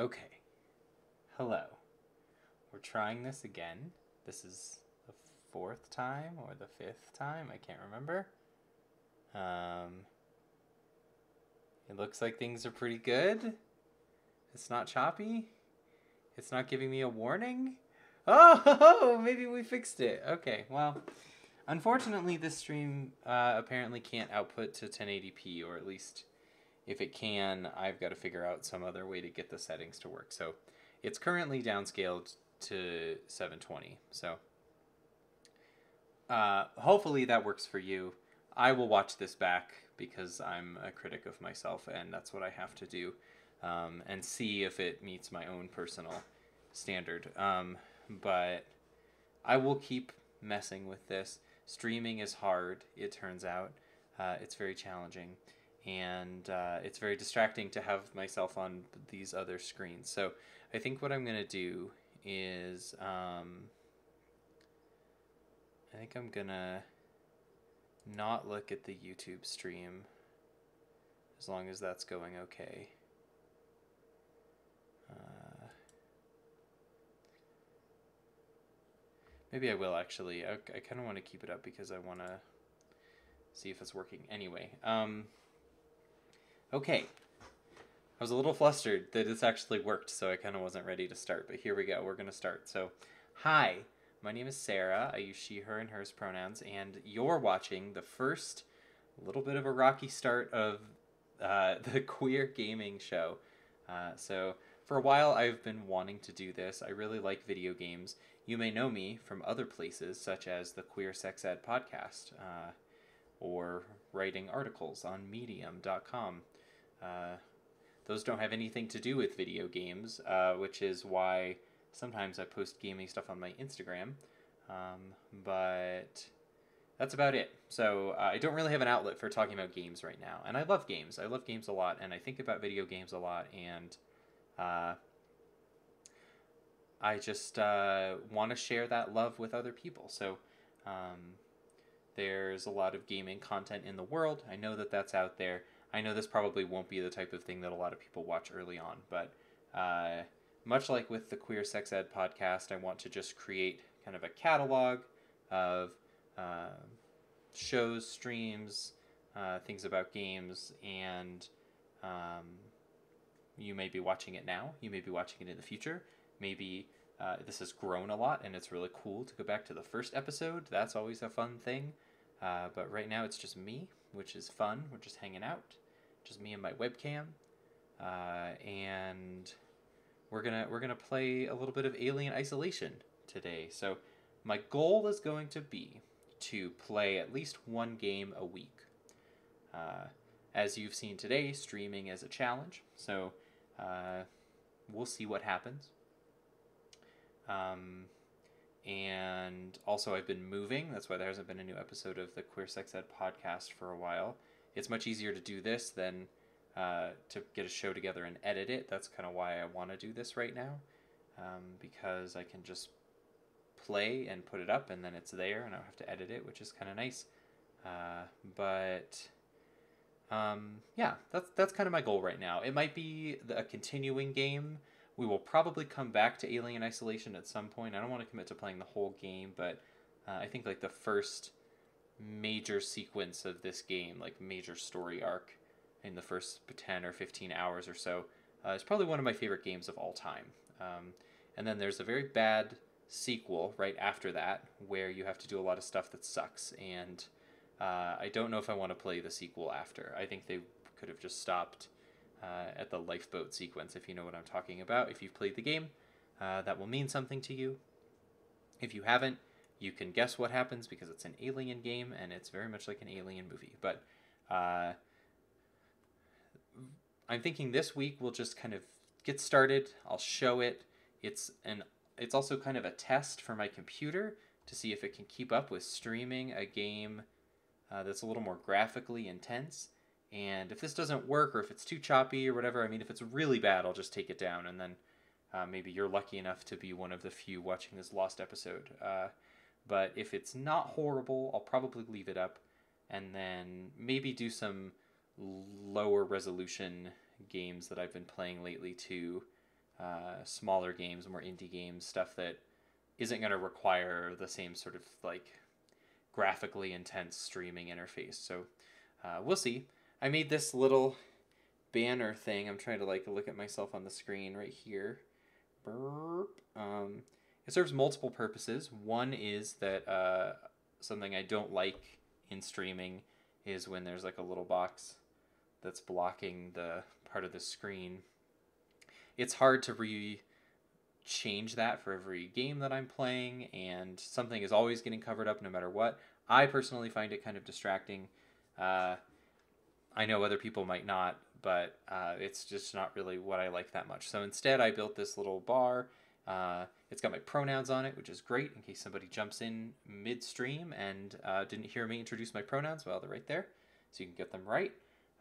Okay. Hello. We're trying this again. This is the fourth time or the fifth time. I can't remember. Um, it looks like things are pretty good. It's not choppy. It's not giving me a warning. Oh, maybe we fixed it. Okay, well, unfortunately, this stream apparently can't output to 1080p, or at least if it can, I've got to figure out some other way to get the settings to work. So it's currently downscaled to 720. So hopefully that works for you. I will watch this back because I'm a critic of myself, and that's what I have to do, and see if it meets my own personal standard. But I will keep messing with this. Streaming is hard, it turns out. It's very challenging, and it's very distracting to have myself on these other screens. So I think what I'm going to do is I think I'm going to not look at the YouTube stream as long as that's going okay. Maybe I will actually. I kind of want to keep it up because I want to see if it's working anyway. Okay. I was a little flustered that it's actually worked, so I kind of wasn't ready to start, but here we go. We're going to start. So, hi, my name is Sara. I use she, her, and hers pronouns, and you're watching the first little bit of a rocky start of the queer gaming show. So, for a while, I've been wanting to do this. I really like video games. You may know me from other places, such as the Queer Sex Ed podcast, or writing articles on medium.com. Those don't have anything to do with video games, which is why sometimes I post gaming stuff on my Instagram. But that's about it. So I don't really have an outlet for talking about games right now. And I love games. I love games a lot, and I think about video games a lot, and I just want to share that love with other people. So there's a lot of gaming content in the world. I know that that's out there. I know this probably won't be the type of thing that a lot of people watch early on, but much like with the Queer Sex Ed podcast, I want to just create kind of a catalog of shows, streams, things about games, and you may be watching it now. You may be watching it in the future. Maybe this has grown a lot, and it's really cool to go back to the first episode. That's always a fun thing. But right now it's just me, which is fun. We're just hanging out, just me and my webcam, and we're gonna play a little bit of Alien Isolation today. So my goal is going to be to play at least one game a week. As you've seen today, streaming is a challenge, so we'll see what happens. And also I've been moving. That's why there hasn't been a new episode of the Queer Sex Ed podcast for a while. It's much easier to do this than to get a show together and edit it. That's kind of why I want to do this right now, because I can just play and put it up, and then it's there, and I don't have to edit it, which is kind of nice. Yeah, that's kind of my goal right now. It might be a continuing game. We will probably come back to Alien Isolation at some point. I don't want to commit to playing the whole game, but I think like the first major sequence of this game, like major story arc in the first 10 or 15 hours or so, is probably one of my favorite games of all time. And then there's a very bad sequel right after that where you have to do a lot of stuff that sucks, and I don't know if I want to play the sequel after. I think they could have just stopped at the lifeboat sequence, if you know what I'm talking about. If you've played the game, that will mean something to you. If you haven't, you can guess what happens because it's an alien game and it's very much like an alien movie. But I'm thinking this week we'll just kind of get started. I'll show it. It's also kind of a test for my computer to see if it can keep up with streaming a game that's a little more graphically intense. And if this doesn't work, or if it's too choppy or whatever, I mean, if it's really bad, I'll just take it down, and then maybe you're lucky enough to be one of the few watching this lost episode. But if it's not horrible, I'll probably leave it up, and then maybe do some lower resolution games that I've been playing lately too, smaller games, more indie games, stuff that isn't going to require the same sort of like graphically intense streaming interface. So we'll see. I made this little banner thing. I'm trying to like look at myself on the screen right here. Burp. It serves multiple purposes. One is that something I don't like in streaming is when there's like a little box that's blocking the part of the screen. It's hard to change that for every game that I'm playing, and something is always getting covered up no matter what. I personally find it kind of distracting. I know other people might not, but it's just not really what I like that much. So instead, I built this little bar. It's got my pronouns on it, which is great in case somebody jumps in midstream and didn't hear me introduce my pronouns. Well, they're right there, so you can get them right.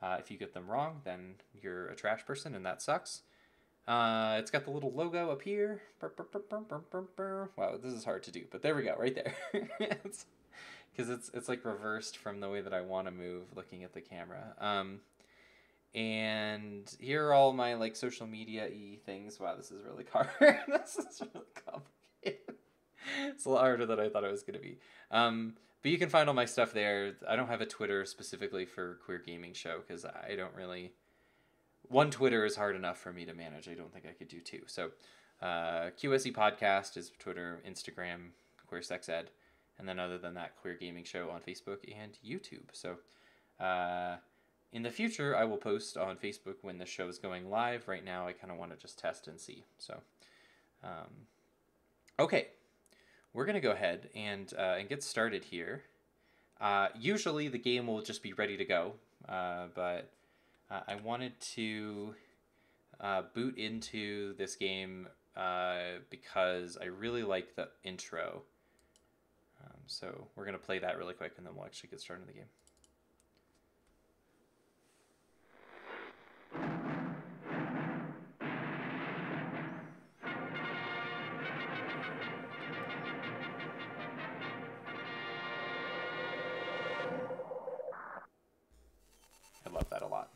If you get them wrong, then you're a trash person, and that sucks. It's got the little logo up here. Wow, this is hard to do, but there we go, right there. Because it's like reversed from the way that I want to move, looking at the camera. And here are all my like social media-y things. Wow, this is really hard. This is really complicated. It's a lot harder than I thought it was going to be. But you can find all my stuff there. I don't have a Twitter specifically for Queer Gaming Show because I don't really... One Twitter is hard enough for me to manage. I don't think I could do two. So QSE Podcast is Twitter, Instagram, Queer Sex Ed. And then other than that, Queer Gaming Show on Facebook and YouTube. So in the future, I will post on Facebook when the show is going live. Right now, I kind of want to just test and see. So, okay. We're going to go ahead and get started here. Usually, the game will just be ready to go. But I wanted to boot into this game because I really like the intro. So we're going to play that really quick, and then we'll actually get started in the game. I love that a lot.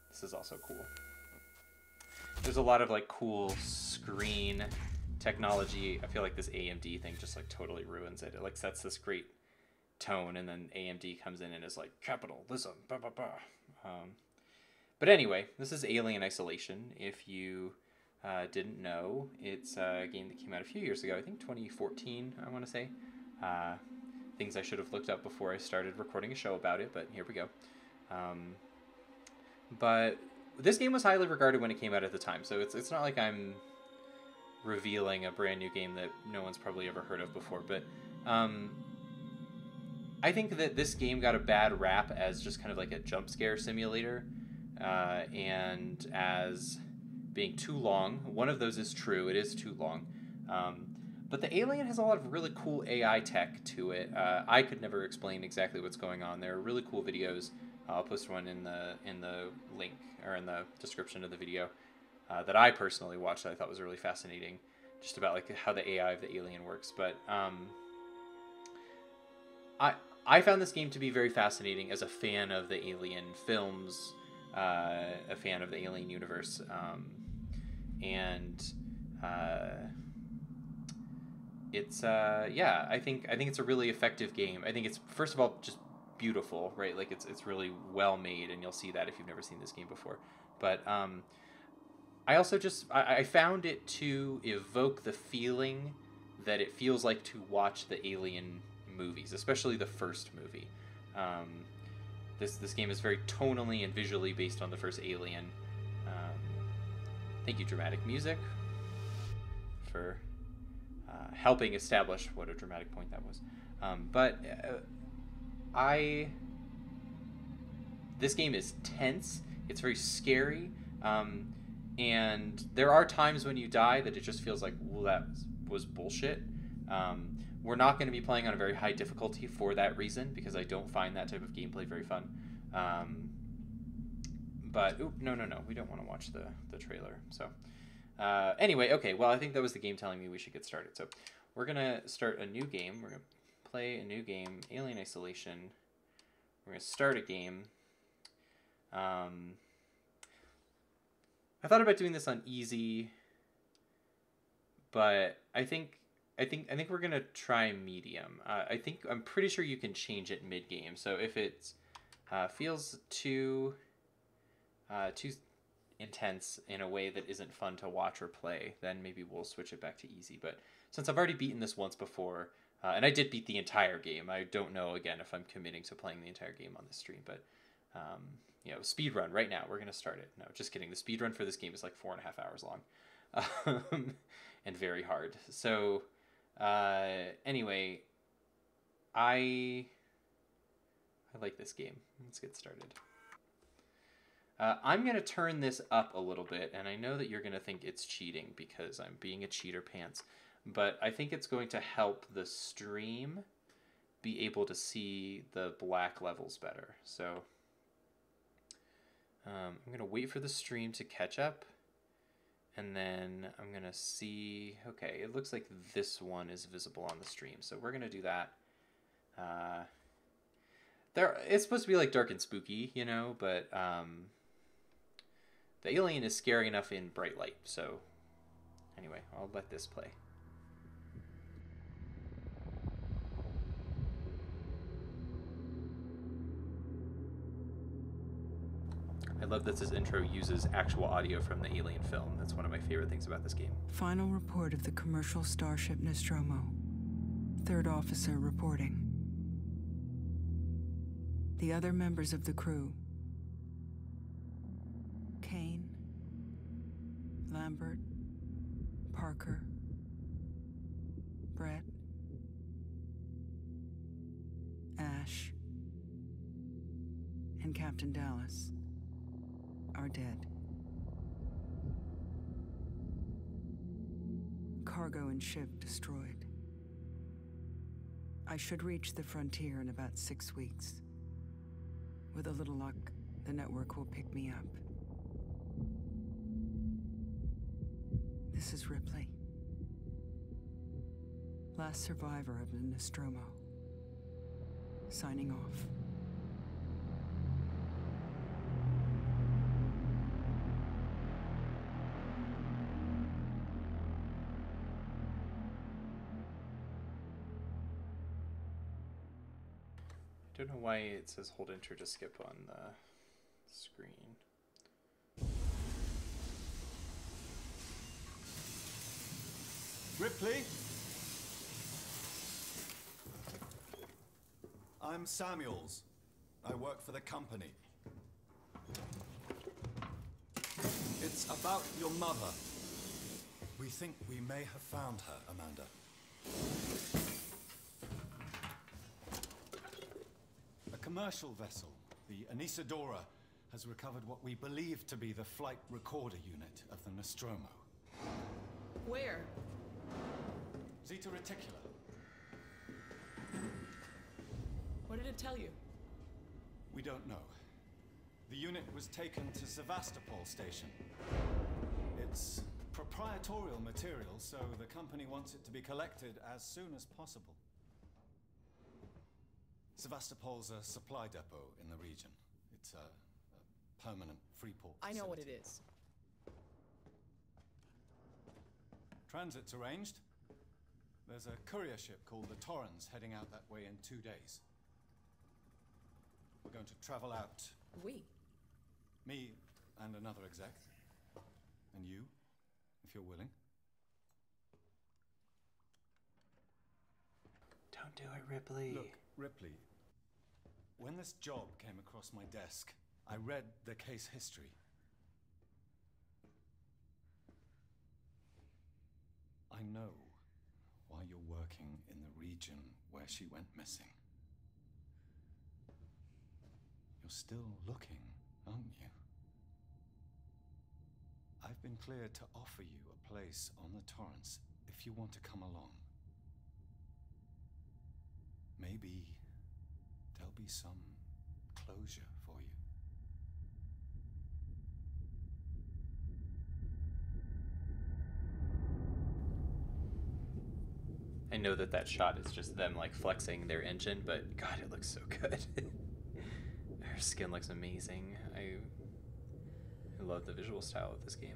This is also cool. There's a lot of like cool screen technology. I feel like this AMD thing just like totally ruins it. It like sets this great tone, and then AMD comes in and is like capitalism, blah blah blah. But anyway, this is Alien Isolation. If you didn't know, it's a game that came out a few years ago. I think 2014. I want to say. Things I should have looked up before I started recording a show about it, but here we go. But this game was highly regarded when it came out at the time, so it's not like I'm revealing a brand new game that no one's probably ever heard of before, but I think that this game got a bad rap as just kind of like a jump scare simulator, and as being too long. One of those is true, it is too long. But the Alien has a lot of really cool AI tech to it. I could never explain exactly what's going on. There are really cool videos. I'll post one in the link or in the description of the video that I personally watched that I thought was really fascinating, just about like how the AI of the alien works. But I found this game to be very fascinating as a fan of the Alien films, a fan of the Alien universe, and it's yeah, I think it's a really effective game. I think it's, first of all, just beautiful, right? Like it's really well made, and you'll see that if you've never seen this game before. But I also just I found it to evoke the feeling that it feels like to watch the Alien movies, especially the first movie. This game is very tonally and visually based on the first Alien. Thank you, Dramatic Music, for helping establish what a dramatic point that was. This game is tense. It's very scary. And there are times when you die that it just feels like, well, that was bullshit. We're not going to be playing on a very high difficulty for that reason, because I don't find that type of gameplay very fun. But, no, we don't want to watch the trailer. So, anyway, okay, well, I think that was the game telling me we should get started. So, we're going to start a new game. We're going to play a new game, Alien Isolation. We're going to start a game. I thought about doing this on easy, but I think we're gonna try medium. I'm pretty sure you can change it mid game. So if it feels too intense in a way that isn't fun to watch or play, then maybe we'll switch it back to easy. But since I've already beaten this once before, and I did beat the entire game, I don't know again if I'm committing to playing the entire game on this stream. But speed run right now. We're gonna start it. No, just kidding. The speed run for this game is like 4.5 hours long, and very hard. So anyway, I like this game. Let's get started. I'm going to turn this up a little bit, and I know that you're going to think it's cheating because I'm being a cheater pants, but I think it's going to help the stream be able to see the black levels better. So I'm going to wait for the stream to catch up, and then I'm going to see, okay, it looks like this one is visible on the stream, so we're going to do that. It's supposed to be like dark and spooky, but the alien is scary enough in bright light, so anyway, I'll let this play. I love that this intro uses actual audio from the Alien film. That's one of my favorite things about this game. Final report of the commercial starship Nostromo. Third officer reporting. The other members of the crew: Kane, Lambert, Parker, Brett, Ash, and Captain Dallas are dead. Cargo and ship destroyed. I should reach the frontier in about 6 weeks. With a little luck, the network will pick me up. This is Ripley, last survivor of the Nostromo, signing off. I don't know why it says hold enter to skip on the screen. Ripley? I'm Samuels. I work for the company. It's about your mother. We think we may have found her, Amanda. A commercial vessel, the Anisadora, has recovered what we believe to be the flight recorder unit of the Nostromo. Where? Zeta Reticula. What did it tell you? We don't know. The unit was taken to Sevastopol station. It's proprietorial material, so the company wants it to be collected as soon as possible. Sevastopol's a supply depot in the region. It's a permanent free port facility. I know what it is. Transit's arranged. There's a courier ship called the Torrens heading out that way in 2 days. We're going to travel out. We? Me and another exec. And you, if you're willing. Don't do it, Ripley. Look, Ripley, when this job came across my desk, I read the case history. I know why you're working in the region where she went missing. You're still looking, aren't you? I've been cleared to offer you a place on the Torrens if you want to come along. Maybe there'll be some closure for you. I know that shot is just them like flexing their engine, but God, it looks so good. Her skin looks amazing. I love the visual style of this game.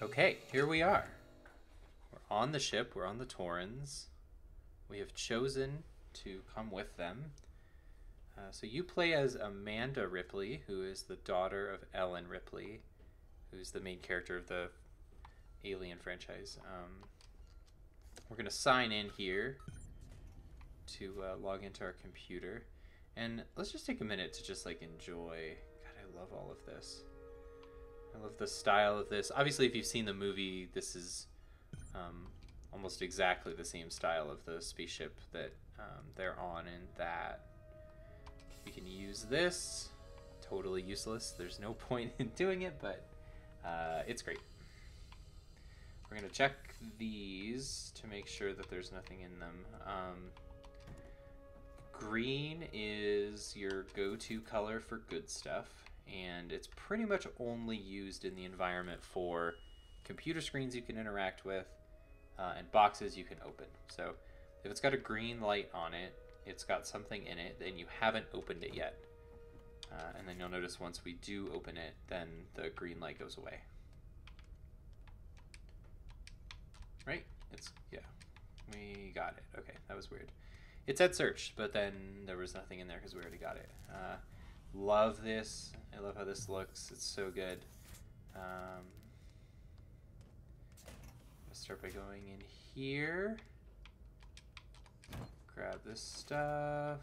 Okay, here we are. We're on the ship. We're on the Torrens. We have chosen to come with them. So you play as Amanda Ripley, who is the daughter of Ellen Ripley, who's the main character of the Alien franchise. We're going to sign in here to log into our computer. And let's just take a minute to just like enjoy. God, I love all of this. I love the style of this. Obviously, if you've seen the movie, this is almost exactly the same style of the spaceship that they're on in that. We can use this. Totally useless. There's no point in doing it, but it's great. We're going to check these to make sure that there's nothing in them. Green is your go-to color for good stuff, and it's pretty much only used in the environment for computer screens you can interact with and boxes you can open. So if it's got a green light on it, it's got something in it, and you haven't opened it yet. And then you'll notice once we do open it, then the green light goes away. Right? Yeah, we got it. Okay, that was weird. It said search, but then there was nothing in there because we already got it. Love this. I love how this looks. It's so good. Let's start by going in here. Grab this stuff.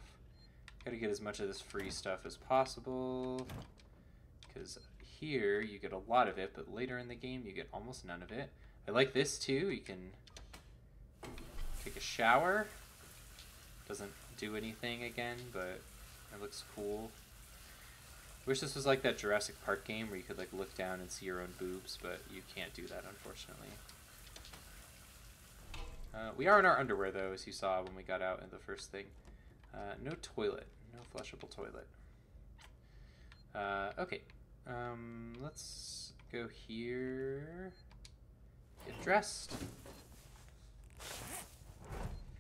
Gotta get as much of this free stuff as possible, because here you get a lot of it, but later in the game you get almost none of it. I like this too. You can take a shower. Doesn't do anything again, but it looks cool. Wish this was like that Jurassic Park game where you could like look down and see your own boobs, but you can't do that, unfortunately. We are in our underwear, though, as you saw when we got out in the first thing. No toilet. No flushable toilet. Okay. Let's go here. Get dressed.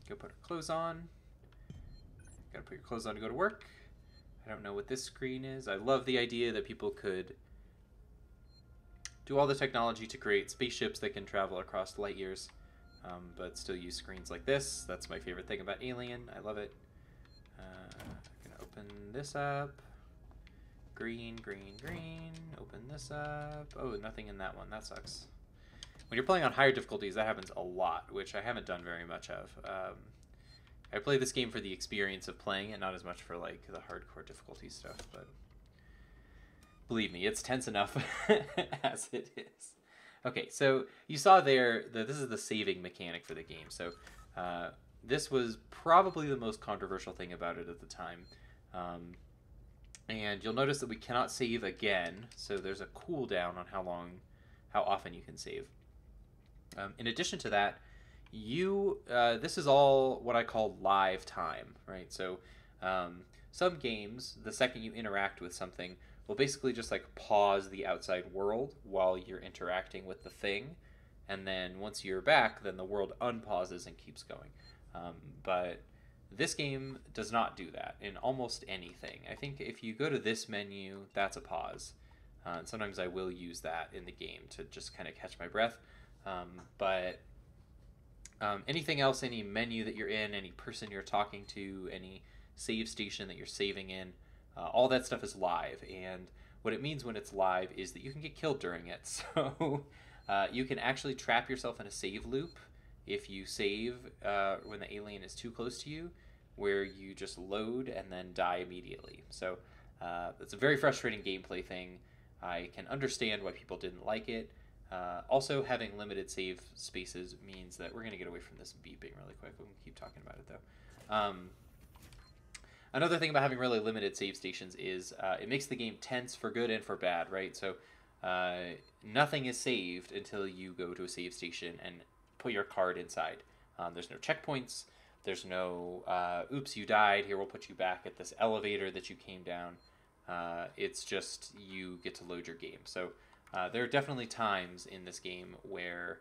Go put our clothes on. Gotta put your clothes on to go to work. I don't know what this screen is. I love the idea that people could do all the technology to create spaceships that can travel across light years, but still use screens like this. That's my favorite thing about Alien. I love it. I'm gonna open this up. Green, green, green. Open this up. Oh, nothing in that one. That sucks. When you're playing on higher difficulties, that happens a lot, which I haven't done very much of. I play this game for the experience of playing it, not as much for like the hardcore difficulty stuff, but believe me, it's tense enough as it is. Okay, so you saw there that this is the saving mechanic for the game. So this was probably the most controversial thing about it at the time. And you'll notice that we cannot save again, so there's a cooldown on how often you can save. In addition to that, this is all what I call live time, right? So some games, the second you interact with something, will basically just like pause the outside world while you're interacting with the thing, and then once you're back, then the world unpauses and keeps going. But this game does not do that in almost anything. I think if you go to this menu, that's a pause. And sometimes I will use that in the game to just kind of catch my breath. But anything else, any menu that you're in, any person you're talking to, any save station that you're saving in, all that stuff is live. And what it means when it's live is that you can get killed during it. So you can actually trap yourself in a save loop if you save when the alien is too close to you, where you just load and then die immediately. So it's a very frustrating gameplay thing. I can understand why people didn't like it. Also, having limited save spaces means that we're going to get away from this beeping really quick. We'll keep talking about it, though. Another thing about having really limited save stations is it makes the game tense for good and for bad, right? So nothing is saved until you go to a save station and put your card inside. There's no checkpoints. There's no, oops, you died. Here, we'll put you back at this elevator that you came down. It's just you get to load your game. So there are definitely times in this game where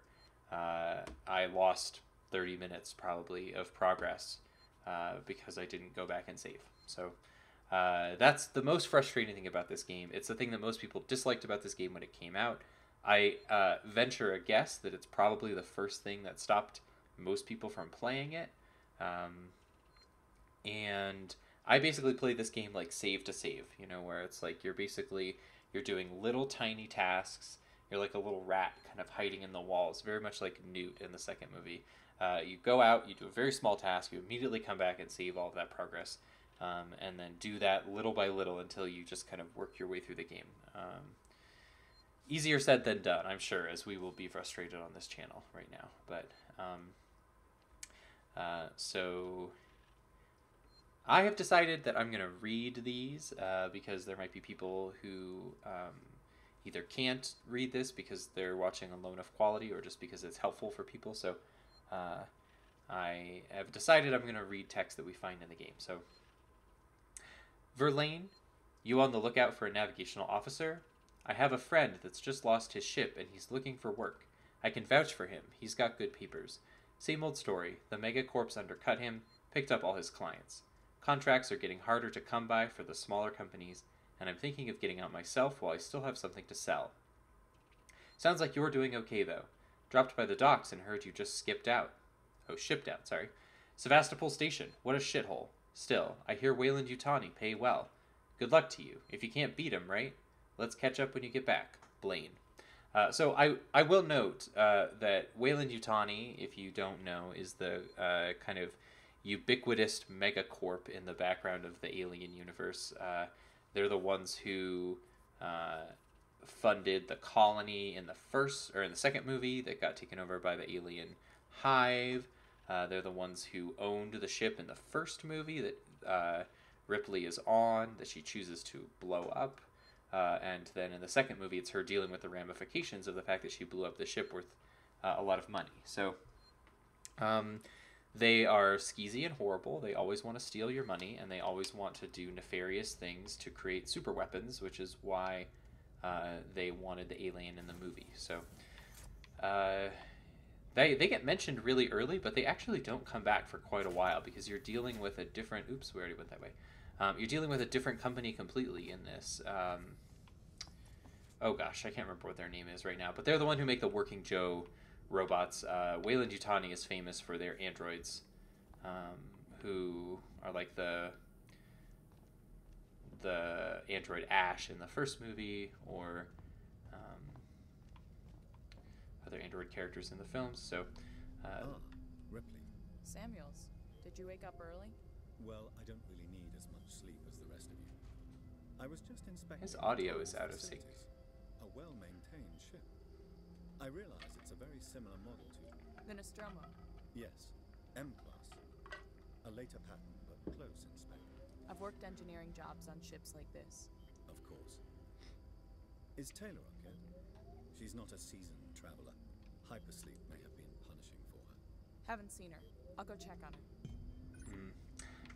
I lost 30 minutes probably of progress because I didn't go back and save. So that's the most frustrating thing about this game. It's the thing that most people disliked about this game when it came out. I venture a guess that it's probably the first thing that stopped most people from playing it. And I basically play this game like save to save, you know, where it's like you're doing little tiny tasks. You're like a little rat kind of hiding in the walls, very much like Newt in the second movie. You go out, you do a very small task, you immediately come back and save all of that progress, and then do that little by little until you just kind of work your way through the game. Easier said than done, I'm sure, as we will be frustrated on this channel right now. But so I have decided that I'm going to read these because there might be people who either can't read this because they're watching on low enough quality or just because it's helpful for people. So I have decided I'm going to read text that we find in the game. So, Verlaine, you on the lookout for a navigational officer? I have a friend that's just lost his ship and he's looking for work. I can vouch for him. He's got good papers. Same old story. The megacorps undercut him, picked up all his clients. Contracts are getting harder to come by for the smaller companies, and I'm thinking of getting out myself while I still have something to sell. Sounds like you're doing okay, though. Dropped by the docks and heard you just shipped out, sorry. Sevastopol Station, what a shithole. Still, I hear Wayland Yutani pay well. Good luck to you, if you can't beat him, right? Let's catch up when you get back. Blaine. So I will note that Wayland Yutani, if you don't know, is the kind of ubiquitous megacorp in the background of the Alien universe. They're the ones who funded the colony in the second movie that got taken over by the alien hive. They're the ones who owned the ship in the first movie that Ripley is on, that she chooses to blow up. And then in the second movie, it's her dealing with the ramifications of the fact that she blew up the ship worth a lot of money. So they are skeezy and horrible. They always want to steal your money, and they always want to do nefarious things to create super weapons, which is why they wanted the alien in the movie. So they get mentioned really early, but they actually don't come back for quite a while because you're dealing with a different... Oops, we already went that way. You're dealing with a different company completely in this. Oh gosh, I can't remember what their name is right now, but they're the one who make the Working Joe robots. Wayland Yutani is famous for their androids, who are like the android Ash in the first movie, or other android characters in the films. So, Ripley. Samuels, did you wake up early? Well, I don't really need as much sleep as the rest of you. I was just inspecting... His audio is out of sync. A well-maintained ship. I realize it's a very similar model to... The Nostromo. Yes, M-Class. A later pattern, but close in spec. I've worked engineering jobs on ships like this. Of course. Is Taylor okay? She's not a seasoned traveler. Hypersleep may have been punishing for her. Haven't seen her. I'll go check on her.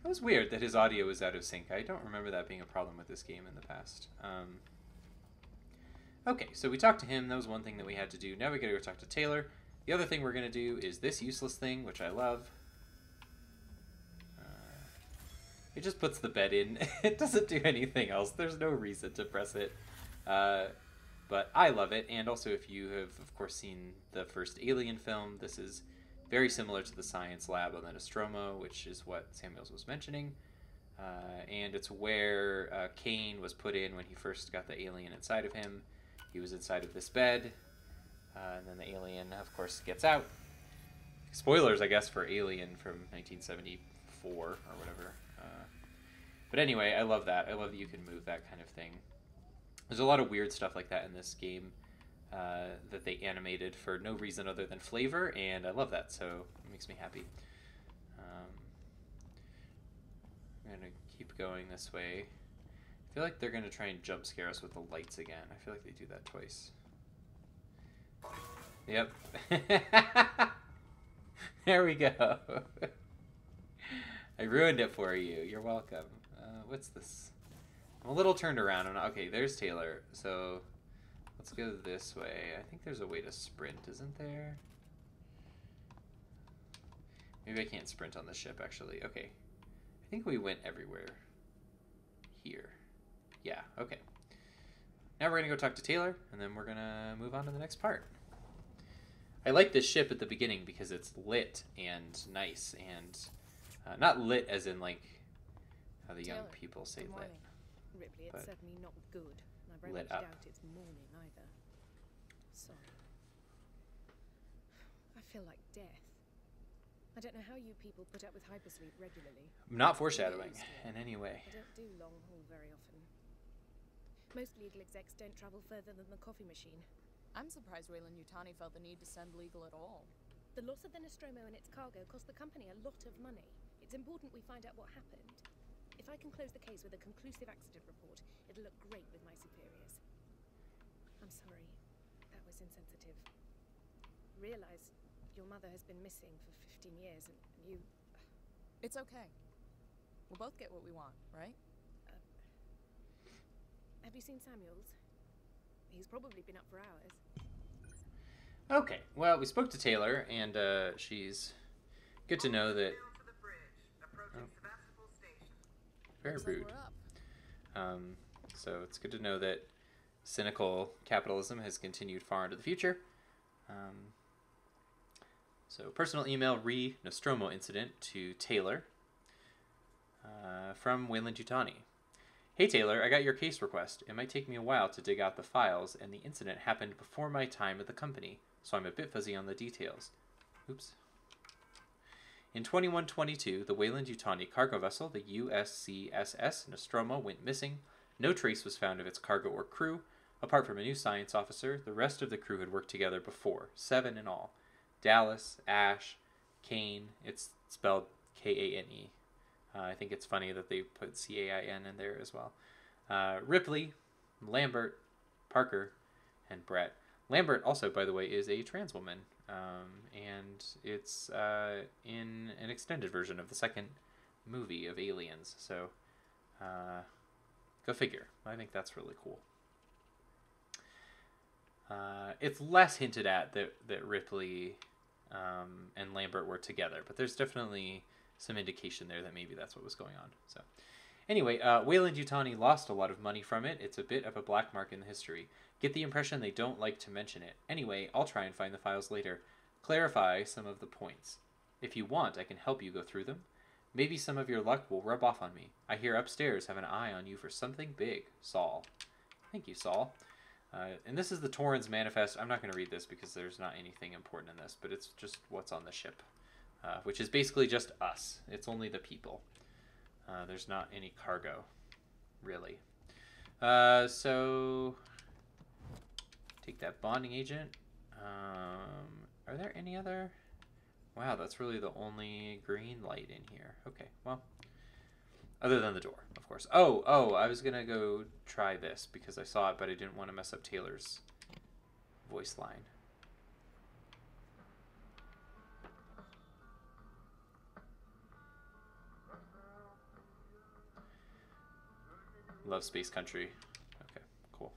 It was weird that his audio was out of sync. I don't remember that being a problem with this game in the past. Okay, so we talked to him. That was one thing that we had to do. Now we gotta go talk to Taylor. The other thing we're gonna do is this useless thing, which I love. It just puts the bed in. It doesn't do anything else. There's no reason to press it. But I love it. And also, if you have, of course, seen the first Alien film, this is very similar to the science lab on the Nostromo, which is what Samuels was mentioning. And it's where Kane was put in when he first got the alien inside of him. He was inside of this bed. And then the alien, of course, gets out. Spoilers, I guess, for Alien from 1974 or whatever. But anyway, I love that. I love that you can move that kind of thing. There's a lot of weird stuff like that in this game. That they animated for no reason other than flavor, and I love that, so it makes me happy. I'm going to keep going this way. I feel like they're going to try and jump scare us with the lights again. I feel like they do that twice. Yep. There we go. I ruined it for you. You're welcome. What's this? I'm a little turned around. Okay, there's Taylor, so... Let's go this way. I think there's a way to sprint, isn't there? Maybe I can't sprint on this ship, actually. Okay. I think we went everywhere. Here. Yeah, okay. Now we're going to go talk to Taylor, and then we're going to move on to the next part. I like this ship at the beginning because it's lit and nice, and not lit as in, like, how the young Taylor, people say good lit. morning. Ripley, it's But certainly not good. And I very lit much up. doubt it's morning either. Sorry. I feel like death. I don't know how you people put up with hypersleep regularly. Not foreshadowing in any way. I don't do long haul very often. Most legal execs don't travel further than the coffee machine. I'm surprised Weyland-Yutani felt the need to send legal at all. The loss of the Nostromo and its cargo cost the company a lot of money. It's important we find out what happened. If I can close the case with a conclusive accident report, it'll look great with my superiors. I'm sorry. That was insensitive. Realize your mother has been missing for 15 years and you... It's okay. We'll both get what we want, right? Have you seen Samuels? He's probably been up for hours. Okay, well, we spoke to Taylor, and she's good to know that... Oh, very Looks like rude. we're up. So it's good to know that cynical capitalism has continued far into the future. So personal email re Nostromo incident to Taylor from Weyland-Yutani. Hey Taylor, I got your case request. It might take me a while to dig out the files, and the incident happened before my time at the company, so I'm a bit fuzzy on the details. Oops. In 2122, the Weyland-Yutani cargo vessel, the USCSS Nostromo, went missing. No trace was found of its cargo or crew. Apart from a new science officer, the rest of the crew had worked together before, 7 in all. Dallas, Ash, Kane, it's spelled Kane. I think it's funny that they put Cain in there as well. Ripley, Lambert, Parker, and Brett. Lambert also, by the way, is a trans woman, and it's in an extended version of the second movie of Aliens. So, go figure. I think that's really cool. It's less hinted at that Ripley and Lambert were together, but there's definitely some indication there that maybe that's what was going on. So anyway, Weyland-Yutani lost a lot of money from it. It's a bit of a black mark in the history. Get the impression they don't like to mention it. Anyway, I'll try and find the files later. Clarify some of the points. If you want, I can help you go through them. Maybe some of your luck will rub off on me. I hear upstairs have an eye on you for something big. Saul. Thank you, Saul. And this is the Torrens Manifest. I'm not going to read this because there's not anything important in this, but it's just what's on the ship. Which is basically just us. It's only the people. There's not any cargo, really. So, take that bonding agent. Are there any other? Wow, that's really the only green light in here. Okay, well, other than the door, of course. Oh, I was gonna go try this because I saw it, but I didn't want to mess up Taylor's voice line. Love Space Country. Okay, cool.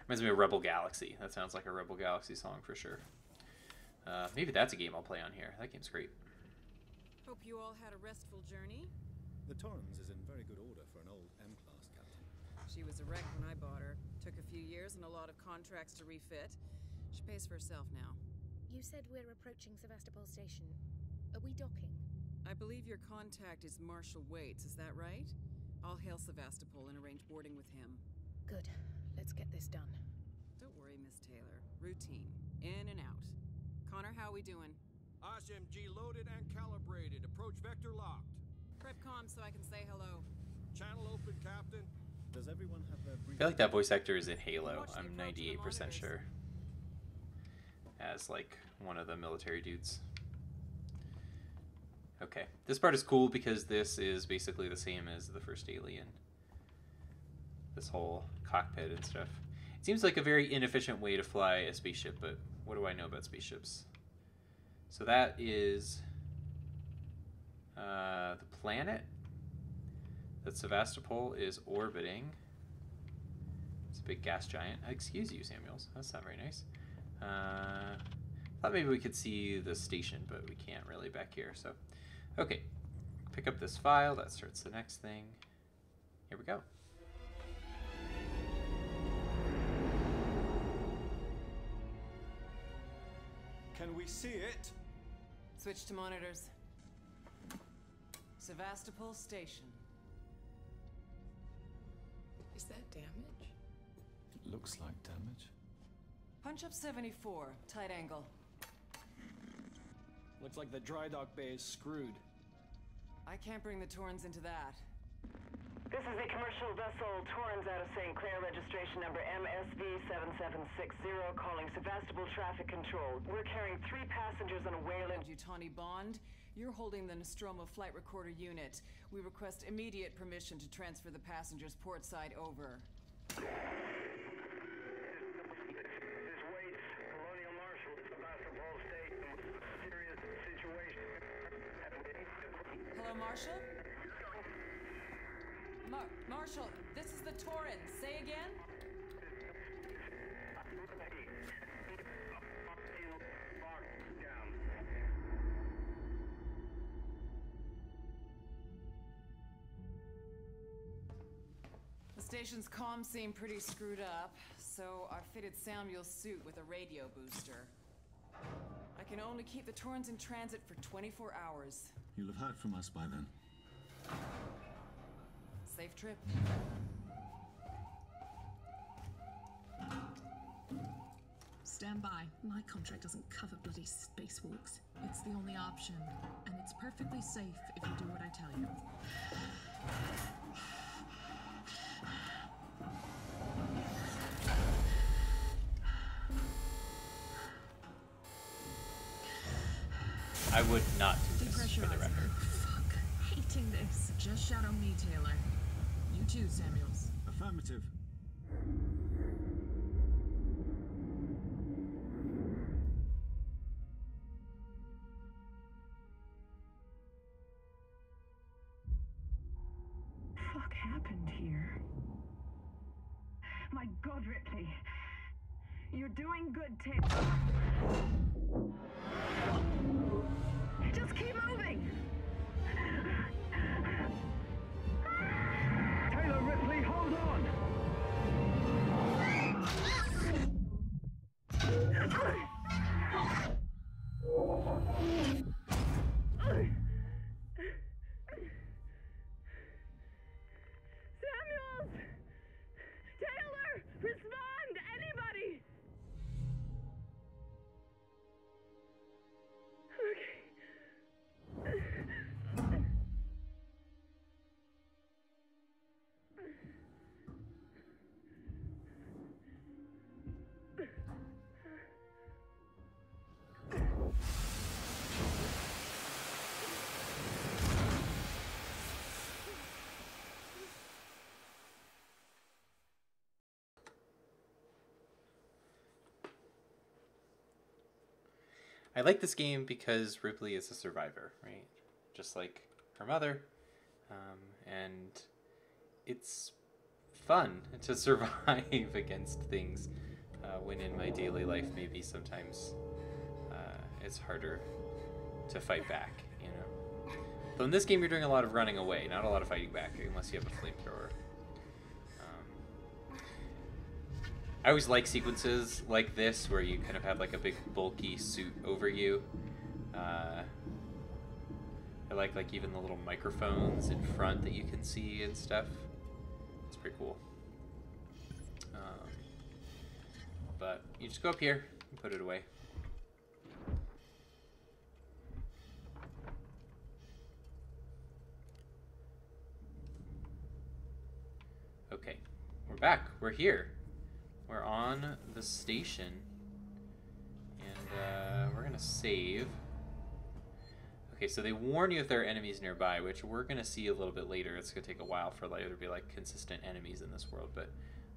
Reminds me of Rebel Galaxy. That sounds like a Rebel Galaxy song for sure. Maybe that's a game I'll play on here. That game's great. Hope you all had a restful journey. The Torrens is in very good order for an old M-class captain. She was a wreck when I bought her. Took a few years and a lot of contracts to refit. She pays for herself now. You said we're approaching Sevastopol Station. Are we docking? I believe your contact is Marshal Waits, is that right? I'll hail Sevastopol and arrange boarding with him. Good. Let's get this done. Don't worry, Miss Taylor. Routine. In and out. Connor, how we doing? SMG loaded and calibrated. Approach vector locked. Prep comm so I can say hello. Channel open, Captain. Does everyone have their I brief... feel like that voice actor is in Halo. Watch the I'm approach of the 98% monitors. sure. As like one of the military dudes. Okay, this part is cool because this is basically the same as the first Alien. This whole cockpit and stuff. It seems like a very inefficient way to fly a spaceship, but what do I know about spaceships? So that is the planet that Sevastopol is orbiting. It's a big gas giant. Excuse you, Samuels. That's not very nice. Thought maybe we could see the station, but we can't really back here. So, okay. Pick up this file. That starts the next thing. Here we go. Can we see it? Switch to monitors. Sevastopol Station. Is that damage? It looks like damage. Punch up 74, tight angle. Looks like the dry dock bay is screwed. I can't bring the Torrens into that. This is a commercial vessel, Torrens out of St. Clair, registration number MSV7760, calling Sevastopol Traffic Control. We're carrying 3 passengers on a Wayland. Yutani Bond, you're holding the Nostromo flight recorder unit. We request immediate permission to transfer the passengers port side over. Hello, Marshall? Marshall, this is the Torrens. Say again? The station's comms seem pretty screwed up, so I fitted Samuel's suit with a radio booster. I can only keep the Torrens in transit for 24 hours. You'll have heard from us by then. Safe trip. Stand by. My contract doesn't cover bloody spacewalks. It's the only option, and it's perfectly safe if you do what I tell you. I would not do this for the Depressurize. record. Fuck. Hating this. Just shadow me, Taylor. You too, Samuels. Affirmative. Fuck happened here? My God, Ripley. You're doing good, Taylor. Just keep moving! Taylor, Ripley, hold on! Samuels! Taylor! Respond! Anybody! Okay. I like this game because Ripley is a survivor, right? Just like her mother. And it's fun to survive against things when in my daily life maybe sometimes it's harder to fight back, you know? Though in this game you're doing a lot of running away, not a lot of fighting back, unless you have a flamethrower. I always like sequences like this where you kind of have like a big bulky suit over you. I like even the little microphones in front that you can see and stuff. It's pretty cool. But you just go up here and put it away. Okay, we're back. We're here. We're on the station, and we're gonna save. Okay, so they warn you if there are enemies nearby, which we're gonna see a little bit later. It's gonna take a while for there to be like consistent enemies in this world, but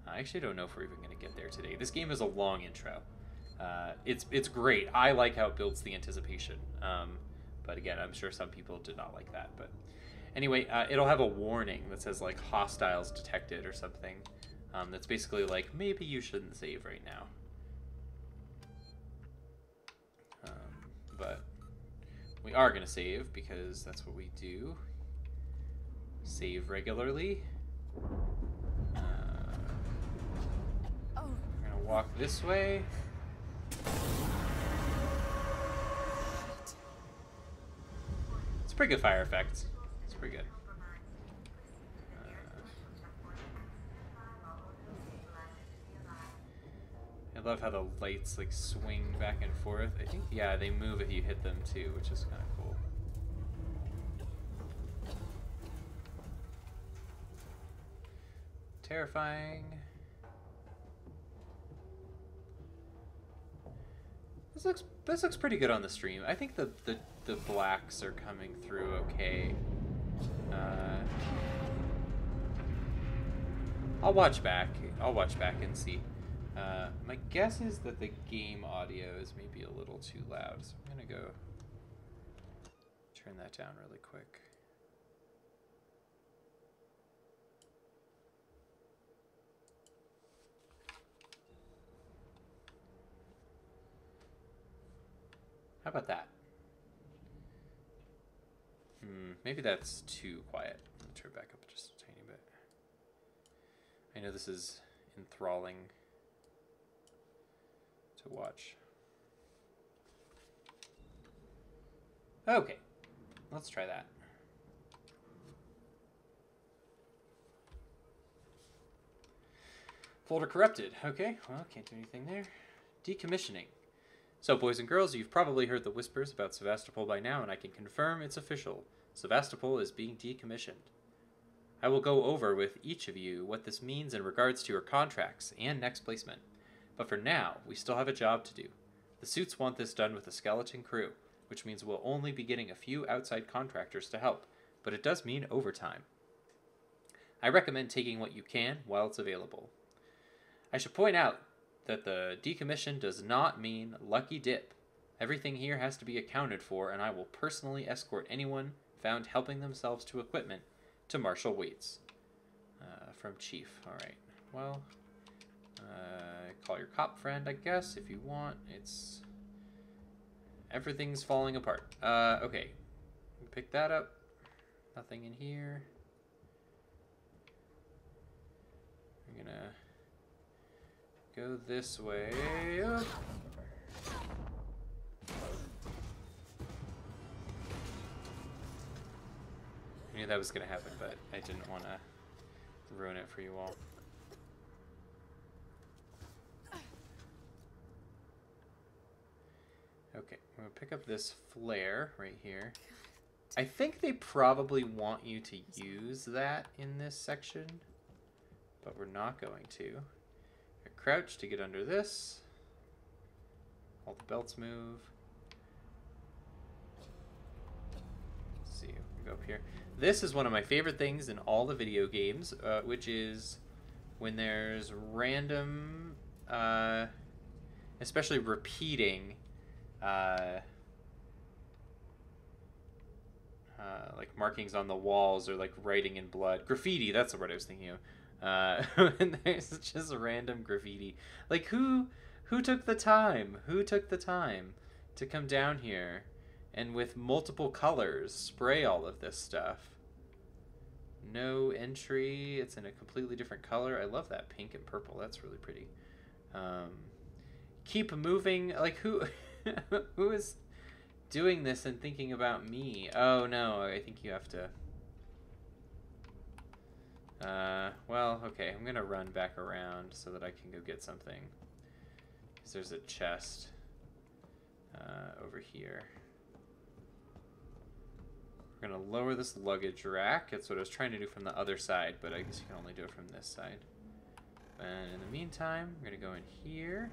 I actually don't know if we're even gonna get there today. This game is a long intro. It's great. I like how it builds the anticipation, but again, I'm sure some people did not like that. But anyway, it'll have a warning that says like hostiles detected or something. That's basically like, maybe you shouldn't save right now. We are going to save because that's what we do. Save regularly. We're going to walk this way. It's a pretty good fire effect. It's pretty good. I love how the lights like swing back and forth. I think, yeah, they move if you hit them too, which is kind of cool. Terrifying. This looks pretty good on the stream. I think the blacks are coming through okay. I'll watch back and see. My guess is that the game audio is maybe a little too loud, so I'm gonna go turn that down really quick. How about that? Maybe that's too quiet. Let me turn it back up just a tiny bit. I know this is enthralling to watch. Okay, let's try that. Folder corrupted. Okay, well, can't do anything there. Decommissioning. So, boys and girls, you've probably heard the whispers about Sevastopol by now, and I can confirm it's official. Sevastopol is being decommissioned. I will go over with each of you what this means in regards to your contracts and next placement. But for now, we still have a job to do. The suits want this done with a skeleton crew, which means we'll only be getting a few outside contractors to help, but it does mean overtime. I recommend taking what you can while it's available. I should point out that the decommission does not mean lucky dip. Everything here has to be accounted for, and I will personally escort anyone found helping themselves to equipment to Marshal Waits. From Chief. Alright, well, call your cop friend, I guess, if you want. It's... everything's falling apart. Okay. Pick that up. Nothing in here. I'm gonna go this way. I knew that was going to happen, but I didn't want to ruin it for you all. Okay, I'm going to pick up this flare right here. I think they probably want you to use that in this section, but we're not going to. Crouch to get under this. All the belts move. Let's see, we go up here. This is one of my favorite things in all the video games, which is when there's random, especially repeating, like markings on the walls or like writing in blood. Graffiti, that's the word I was thinking of. And there's just random graffiti. Like who took the time? Who took the time to come down here and with multiple colors spray all of this stuff? No entry. It's in a completely different color. I love that pink and purple. That's really pretty. Keep moving. Like who who is doing this and thinking about me? Oh no, I think you have to... well, okay, I'm gonna run back around so that I can go get something. Because there's a chest over here. We're gonna lower this luggage rack. That's what I was trying to do from the other side, but I guess you can only do it from this side. And in the meantime, we're gonna go in here.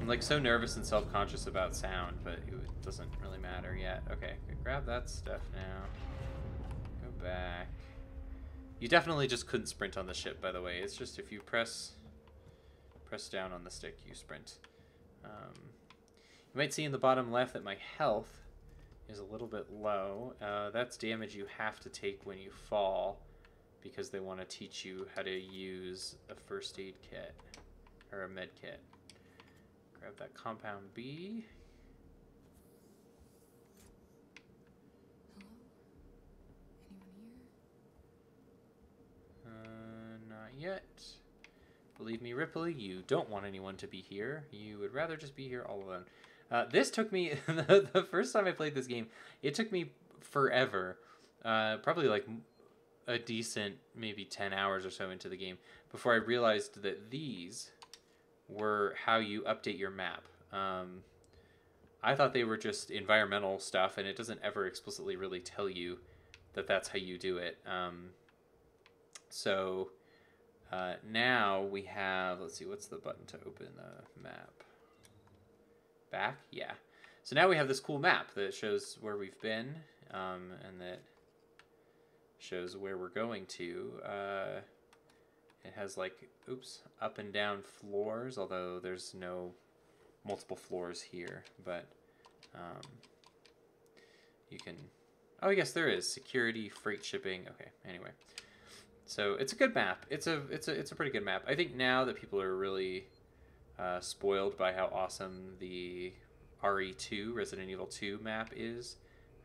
I'm like so nervous and self-conscious about sound, but it doesn't really matter yet. Okay, grab that stuff now. Go back. You definitely just couldn't sprint on the ship, by the way. It's just if you press down on the stick, you sprint. You might see in the bottom left that my health is a little bit low. That's damage you have to take when you fall because they want to teach you how to use a first aid kit or a med kit. Grab that compound B. Hello? Anyone here? Not yet. Believe me, Ripley, you don't want anyone to be here. You would rather just be here all alone. This took me, the first time I played this game, it took me forever. Probably like a decent, maybe 10 hours or so into the game before I realized that these were how you update your map. I thought they were just environmental stuff, and it doesn't ever explicitly really tell you that that's how you do it. Now we have, let's see, what's the button to open the map? Back? Yeah. So now we have this cool map that shows where we've been, and that shows where we're going to. It has like, up and down floors, although there's no multiple floors here, but you can, oh, I guess there is security, freight shipping. Okay, anyway. So it's a good map. It's a pretty good map. I think now that people are really spoiled by how awesome the RE2, Resident Evil 2 map is,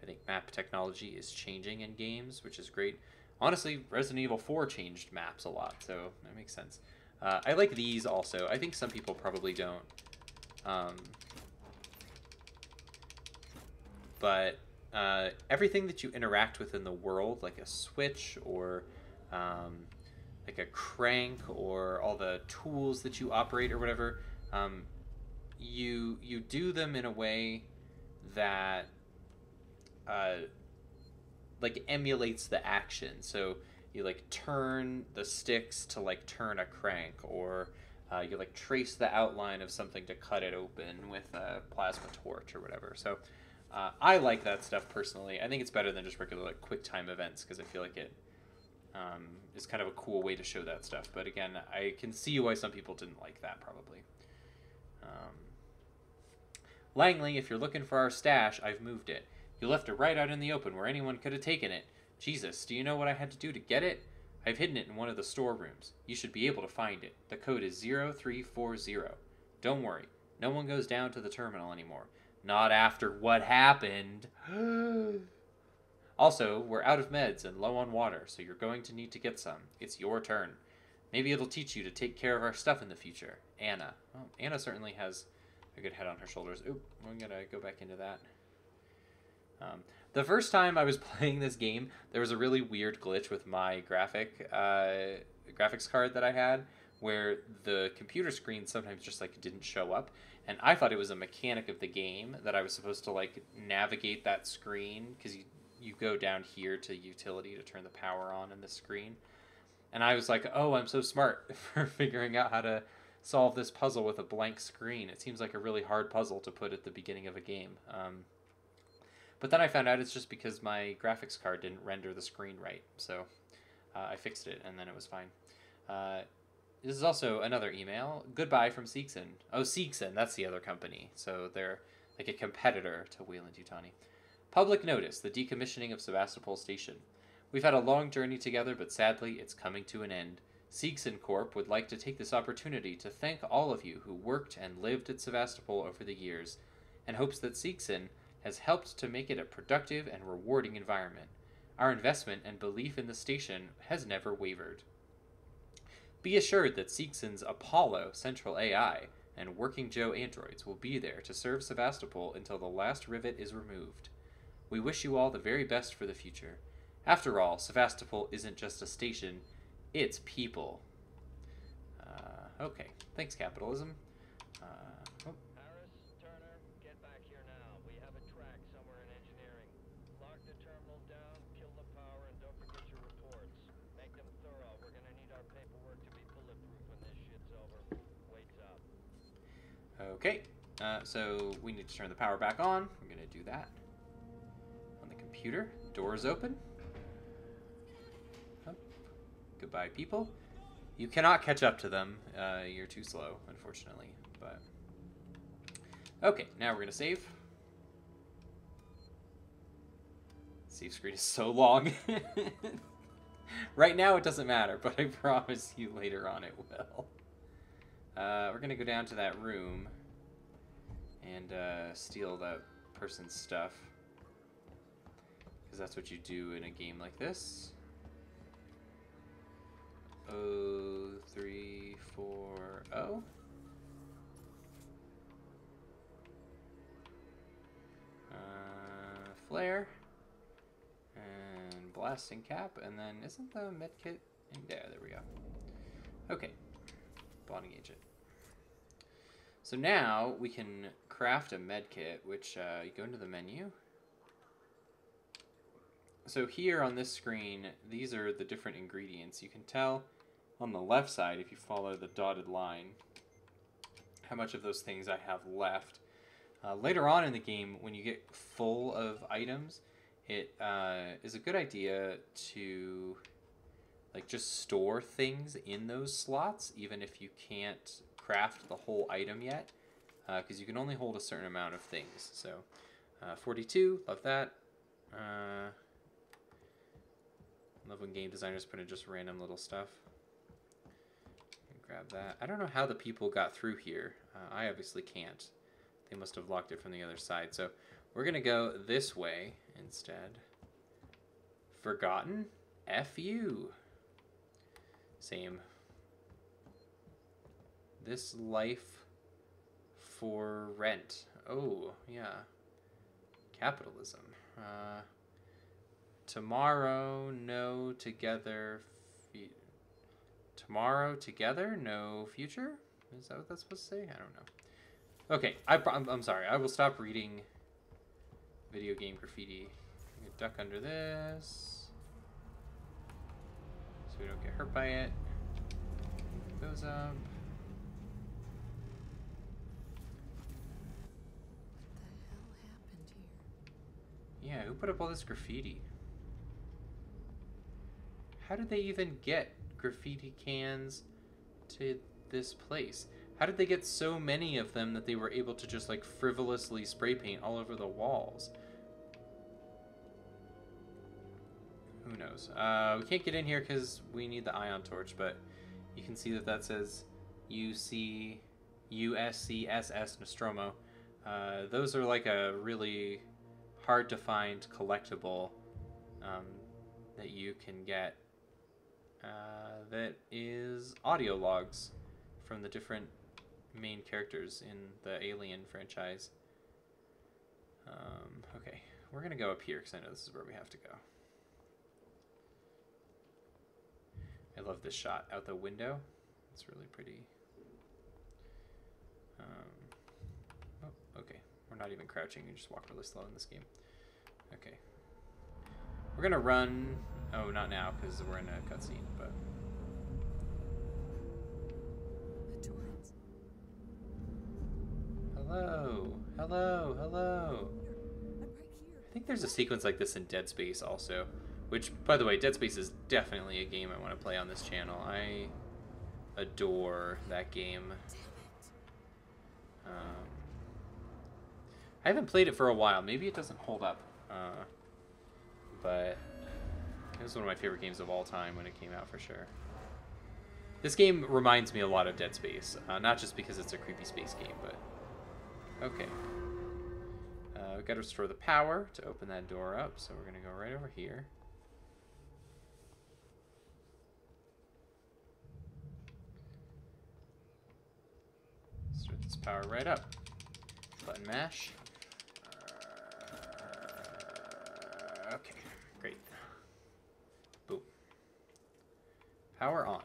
I think map technology is changing in games, which is great. Honestly, Resident Evil 4 changed maps a lot, so that makes sense. I like these also. I think some people probably don't. But everything that you interact with in the world, like a switch or like a crank or all the tools that you operate or whatever, you do them in a way that like emulates the action. So you like turn the sticks to like turn a crank, or you like trace the outline of something to cut it open with a plasma torch or whatever. So I like that stuff personally. I think it's better than just regular like quick time events, because I feel like it is kind of a cool way to show that stuff. But again, I can see why some people didn't like that probably. Langley, if you're looking for our stash, I've moved it. You left it right out in the open where anyone could have taken it. Jesus, do you know what I had to do to get it? I've hidden it in one of the storerooms. You should be able to find it. The code is 0340. Don't worry, no one goes down to the terminal anymore. Not after what happened. Also, we're out of meds and low on water, so you're going to need to get some. It's your turn. Maybe it'll teach you to take care of our stuff in the future. Anna. Well, Anna certainly has a good head on her shoulders. Oop, I'm going to go back into that. The first time I was playing this game, there was a really weird glitch with my graphics card that I had, where the computer screen sometimes just like didn't show up, and I thought it was a mechanic of the game that I was supposed to like navigate that screen, because you go down here to utility to turn the power on in the screen, and I was like, oh, I'm so smart for figuring out how to solve this puzzle with a blank screen. It seems like a really hard puzzle to put at the beginning of a game. But then I found out it's just because my graphics card didn't render the screen right. So I fixed it, and then it was fine. This is also another email. Goodbye from Seegson. Oh, Seegson, that's the other company. So they're like a competitor to Weyland-Yutani. Public notice, the decommissioning of Sevastopol Station. We've had a long journey together, but sadly, it's coming to an end. Seegson Corp would like to take this opportunity to thank all of you who worked and lived at Sevastopol over the years, and hopes that Seegson has helped to make it a productive and rewarding environment. Our investment and belief in the station has never wavered. Be assured that Seegson's Apollo Central AI and Working Joe androids will be there to serve Sevastopol until the last rivet is removed. We wish you all the very best for the future. After all, Sevastopol isn't just a station, it's people. Okay, thanks, capitalism. Harris, Turner, get back here now. We have a track somewhere in engineering. Lock the terminal down, kill the power, and don't forget your reports. Make them thorough. We're gonna need our paperwork to be bulletproof when this shit's over. Waits up. Okay, so we need to turn the power back on. We're gonna do that. On the computer, doors open. Oh. Goodbye, people. You cannot catch up to them. You're too slow, unfortunately. But okay, now we're gonna save. Save screen is so long. Right now it doesn't matter, but I promise you later on it will. We're gonna go down to that room. and steal that person's stuff. Because that's what you do in a game like this. 0340. Flare. And blasting cap. And then isn't the medkit in there? There we go. Okay. Bonding agent. So now we can craft a medkit, which you go into the menu. So here on this screen, these are the different ingredients. You can tell on the left side, if you follow the dotted line, how much of those things I have left. Later on in the game, when you get full of items, it is a good idea to just store things in those slots, even if you can't craft the whole item yet, because you can only hold a certain amount of things. So 42, love that. Love when game designers put in just random little stuff. Grab that. I don't know how the people got through here. I obviously can't. They must have locked it from the other side. So we're going to go this way instead. Forgotten? F you. Same. This life for rent. Oh, yeah. Capitalism. Tomorrow, no together. Tomorrow together, no future? Is that what that's supposed to say? I don't know. Okay, I'm sorry. I will stop reading video game graffiti. I'm gonna duck under this so we don't get hurt by it. Goes up. What the hell happened here? Yeah, who put up all this graffiti? How did they even get graffiti cans to this place? How did they get so many of them that they were able to just frivolously spray paint all over the walls? Who knows? We can't get in here because we need the ion torch, but you can see that says USCSS Nostromo. Those are a really hard to find collectible that you can get. That is audio logs from the different main characters in the Alien franchise. Okay, we're gonna go up here because I know this is where we have to go. I love this shot out the window. It's really pretty. Oh, okay. We're not even crouching. You just walk really slow in this game. Okay. We're gonna run. Oh, not now because we're in a cutscene, but. The Torrens. Hello. Hello. Hello. I'm right here. I think there's a sequence like this in Dead Space also. Which, by the way, Dead Space is definitely a game I want to play on this channel. I adore that game. I haven't played it for a while. Maybe it doesn't hold up. But it was one of my favorite games of all time when it came out, for sure. This game reminds me a lot of Dead Space. Not just because it's a creepy space game, but... Okay. We've got to restore the power to open that door up, so we're going to go right over here. Start this power right up. Button mash. Okay, great. Boom. Power on.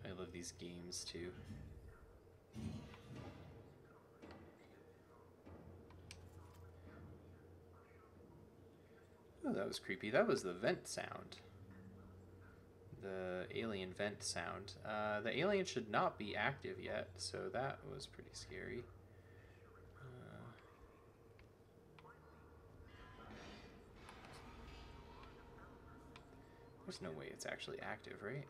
I love these games too. Oh, that was creepy. That was the vent sound. The alien vent sound. The alien should not be active yet, so that was pretty scary. There's no way it's actually active, right?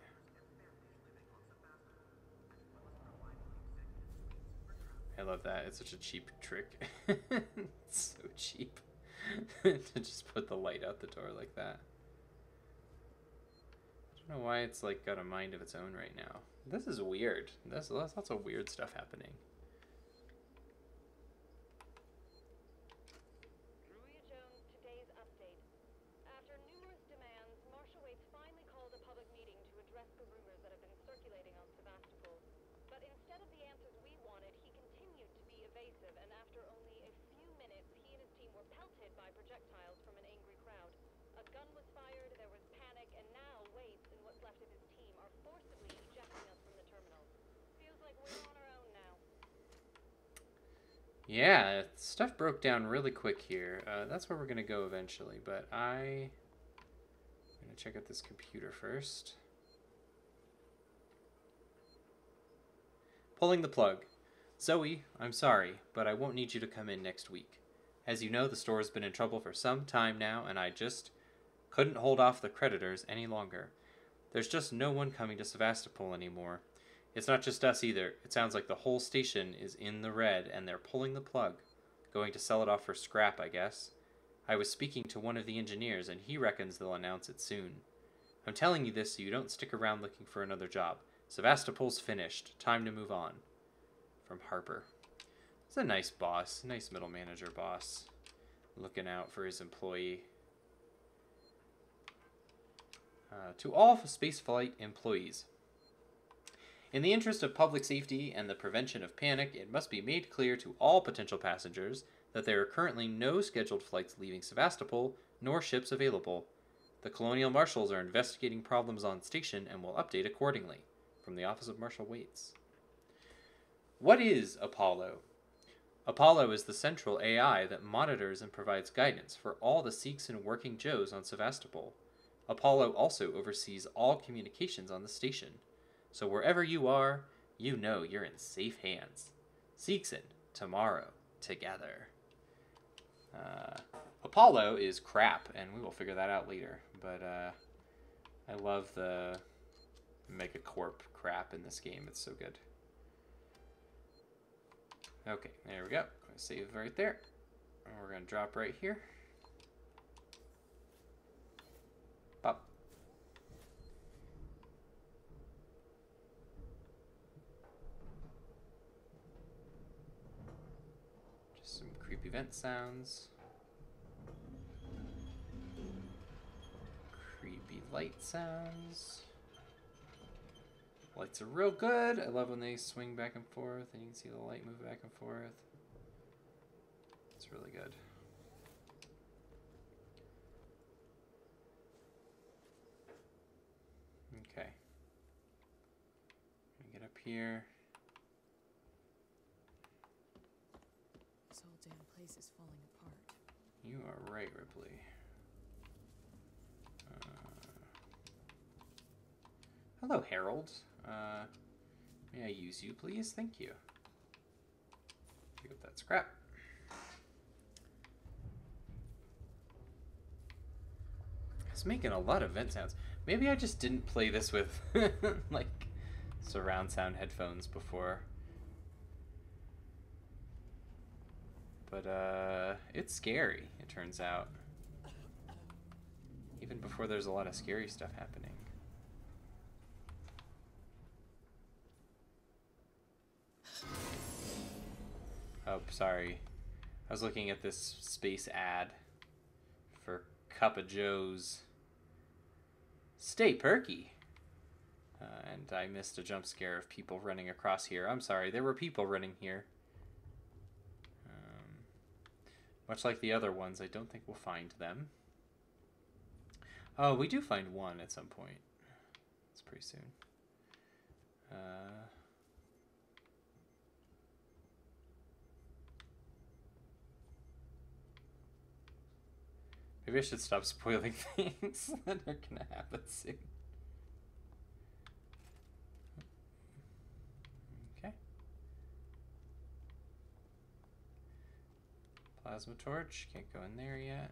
I love that. It's such a cheap trick. It's so cheap to just put the light out the door like that. I don't know why it's got a mind of its own right now. This is weird. There's lots of weird stuff happening. Yeah, stuff broke down really quick here. That's where we're going to go eventually, but I'm going to check out this computer first. Pulling the plug. Zoe, I'm sorry, but I won't need you to come in next week. As you know, the store has been in trouble for some time now, and I just couldn't hold off the creditors any longer. There's just no one coming to Sevastopol anymore. It's not just us either. It sounds like the whole station is in the red, and they're pulling the plug. Going to sell it off for scrap, I guess. I was speaking to one of the engineers, and he reckons they'll announce it soon. I'm telling you this so you don't stick around looking for another job. Sevastopol's finished. Time to move on. From Harper. It's a nice boss. Nice middle manager boss. Looking out for his employee. To all spaceflight employees. In the interest of public safety and the prevention of panic, it must be made clear to all potential passengers that there are currently no scheduled flights leaving Sevastopol, nor ships available. The Colonial Marshals are investigating problems on station and will update accordingly. From the Office of Marshal Waits. What is Apollo? Apollo is the central AI that monitors and provides guidance for all the Sikhs and working Joes on Sevastopol. Apollo also oversees all communications on the station. So wherever you are, you know you're in safe hands. Sikhson, tomorrow, together. Apollo is crap, and we will figure that out later. But I love the Megacorp crap in this game. It's so good. Okay, there we go. I'm going to save right there. And we're going to drop right here. Pop. Just some creepy vent sounds. Creepy light sounds. Lights are real good. I love when they swing back and forth and you can see the light move back and forth. It's really good. Okay. Get up here. This whole damn place is falling apart. You are right, Ripley. Hello, Harold. May I use you, please? Thank you. Pick up that scrap. It's making a lot of vent sounds. Maybe I just didn't play this with, like, surround sound headphones before. But, it's scary, it turns out. Even before there's a lot of scary stuff happening. Oh, sorry. I was looking at this space ad for Cup of Joe's Stay Perky. And I missed a jump scare of people running across here. I'm sorry, there were people running here. Much like the other ones, I don't think we'll find them. Oh, we do find one at some point. It's pretty soon. Maybe I should stop spoiling things that are gonna happen soon. Okay. Plasma torch, can't go in there yet.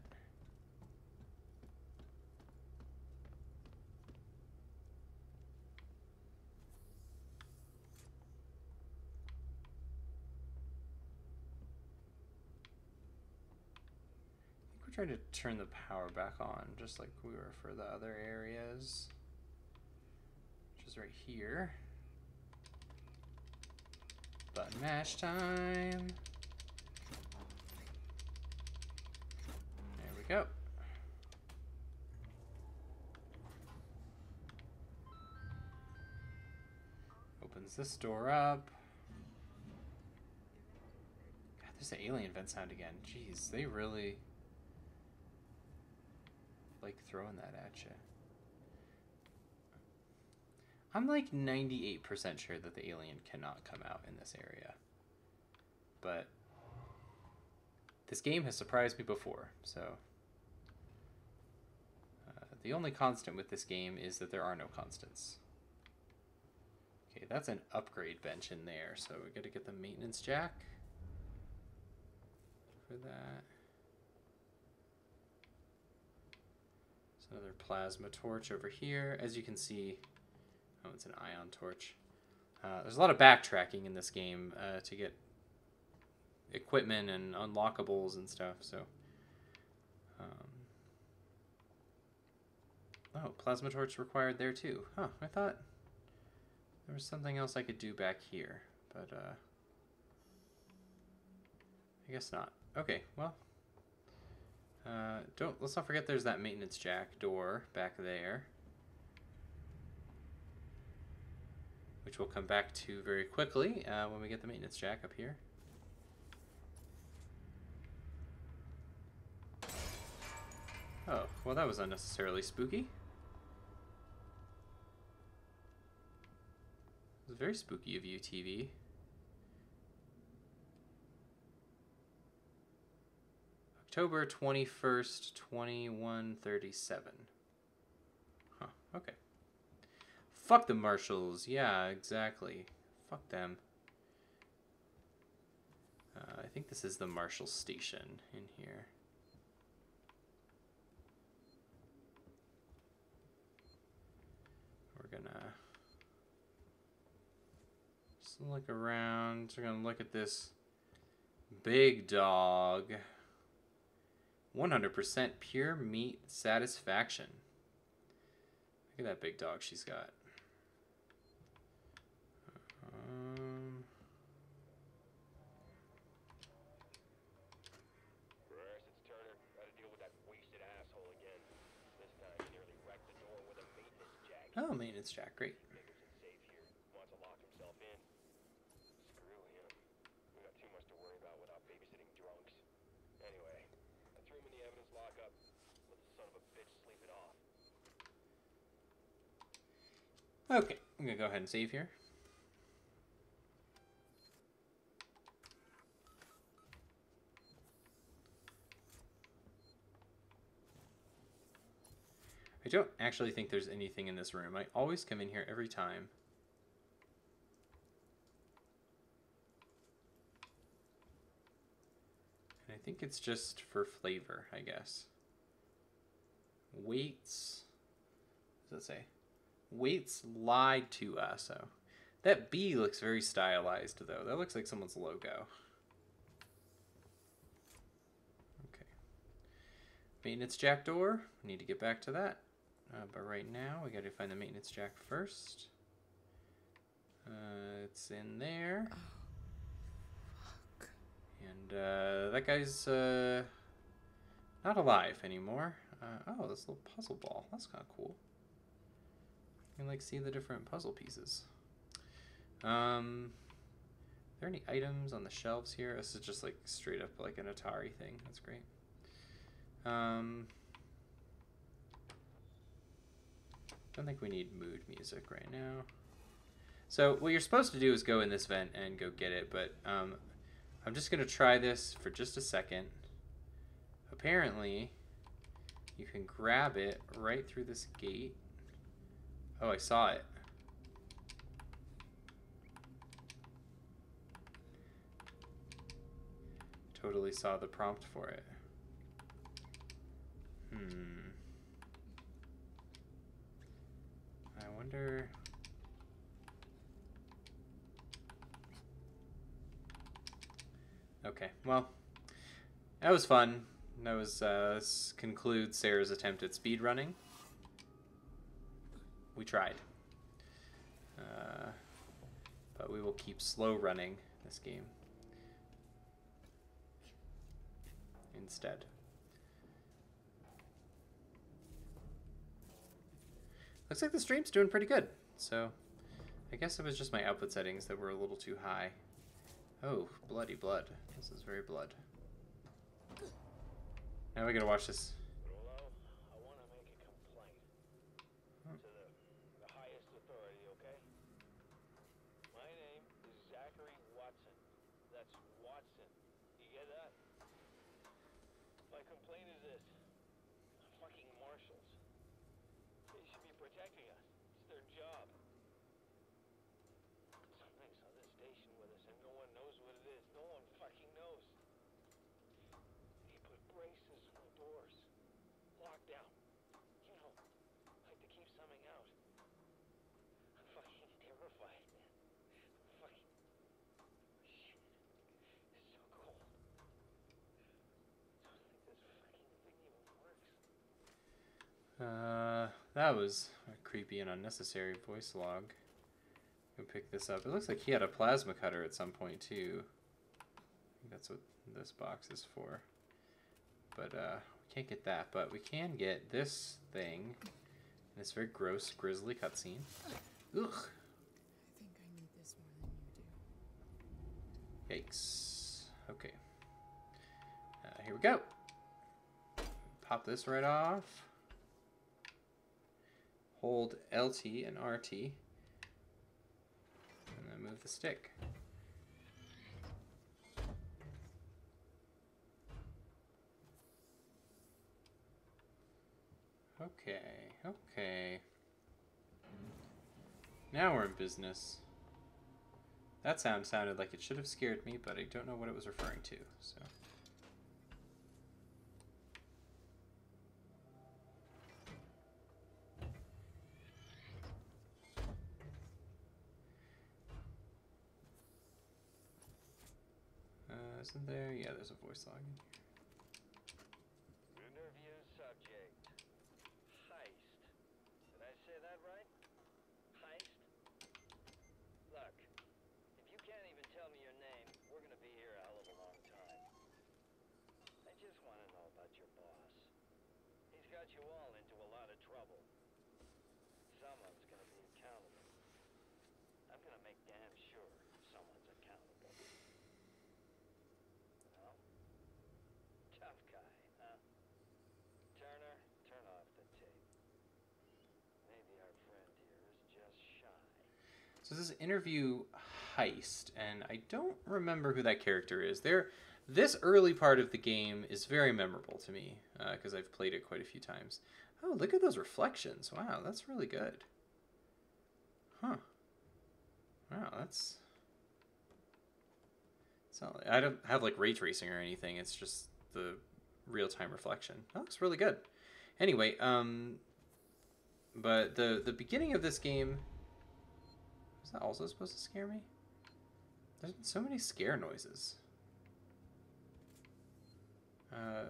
Try to turn the power back on, just like we were for the other areas, which is right here. Button mash time. There we go. Opens this door up. God, there's an alien vent sound again. Jeez, they really like throwing that at you. I'm like 98% sure that the alien cannot come out in this area. But This game has surprised me before, so... the only constant with this game is that there are no constants. Okay, that's an upgrade bench in there, so we gotta get the maintenance jack for that. There's another plasma torch over here. As you can see, oh, it's an ion torch. There's a lot of backtracking in this game to get equipment and unlockables and stuff, so... oh, plasma torch required there too. Huh, I thought there was something else I could do back here, but I guess not. Okay, well, let's not forget there's that maintenance jack door back there, which we'll come back to very quickly when we get the maintenance jack up here. Oh, well, that was unnecessarily spooky. It was very spooky of you, TV. October 21st, 2137. Huh, okay. Fuck the marshals. Yeah, exactly. Fuck them. I think this is the marshal station in here. We're gonna just look around. We're gonna look at this big dog. 100% pure meat satisfaction. Look at that big dog she's got. It's Turner. Got to deal with that wasted asshole again. This time he nearly wrecked the door with a maintenance jack. Oh, maintenance jack, great. Figures it's safe here. Wants to lock himself in. Screw him. We got too much to worry about without babysitting drunks. Anyway, I threw him in the evidence lockup. Let the son of a bitch sleep it off. Okay, I'm gonna go ahead and save here. I don't actually think there's anything in this room. I always come in here every time. And I think it's just for flavor, I guess. Weights. What does it say? Weights lied to us. So that B looks very stylized, though. That looks like someone's logo. Okay. Maintenance jack door. Need to get back to that. But right now, we got to find the maintenance jack first. It's in there. Oh, fuck. And that guy's not alive anymore. Oh, this little puzzle ball. That's kind of cool. You can like see the different puzzle pieces. Are there any items on the shelves here? This is just like straight up like an Atari thing. That's great. Don't think we need mood music right now. So what you're supposed to do is go in this vent and go get it, but I'm just gonna try this for just a second. Apparently, you can grab it right through this gate. Oh, I saw it. Totally saw the prompt for it. I wonder... Okay, well, that was fun. That was, this concludes Sarah's attempt at speedrunning. We tried. But we will keep slow running this game instead. Looks like the stream's doing pretty good. So I guess it was just my output settings that were a little too high. Oh, bloody blood. This is very blood. Now we gotta watch this. Rolo, I want to make a complaint to the highest authority, okay? My name is Zachary Watson. That's Watson. You get that? complaint is this? Fucking marshals. They should be protecting us. It's their job. Something's on this station with us and no one knows what it is. No one fucking knows. They put braces on the doors. Locked down. You know, like to keep something out. I'm fucking terrified, man. I'm fucking... Shit. It's so cold. I don't think this fucking thing even works. That was a creepy and unnecessary voice log. Go pick this up. It looks like he had a plasma cutter at some point too. I think that's what this box is for. But we can't get that, but we can get this thing. This very gross, grisly cutscene. Ugh. I think I need this more than you do. Yikes. Okay. Here we go. Pop this right off. Hold LT and RT. And then move the stick. Okay, okay. Now we're in business. That sound sounded like it should have scared me, but I don't know what it was referring to, so... Isn't there? Yeah, there's a voice log in here. Interview subject. Heist. Did I say that right? Heist? Look, if you can't even tell me your name, we're gonna be here a hell of a long time. I just want to know about your boss. He's got you all into a lot of trouble. Someone's gonna be accountable. I'm gonna make damn sure someone's accountable. Well, tough guy, huh? Turner, turn off the tape. Maybe our friend here is just shy. So this is interview heist, and I don't remember who that character is. This early part of the game is very memorable to me, because I've played it quite a few times. Oh, look at those reflections. Wow, that's really good. Huh. Wow, that's... Not, I don't have like ray tracing or anything. It's just the real-time reflection. That looks really good. Anyway, but the beginning of this game, is that also supposed to scare me? There's been so many scare noises. I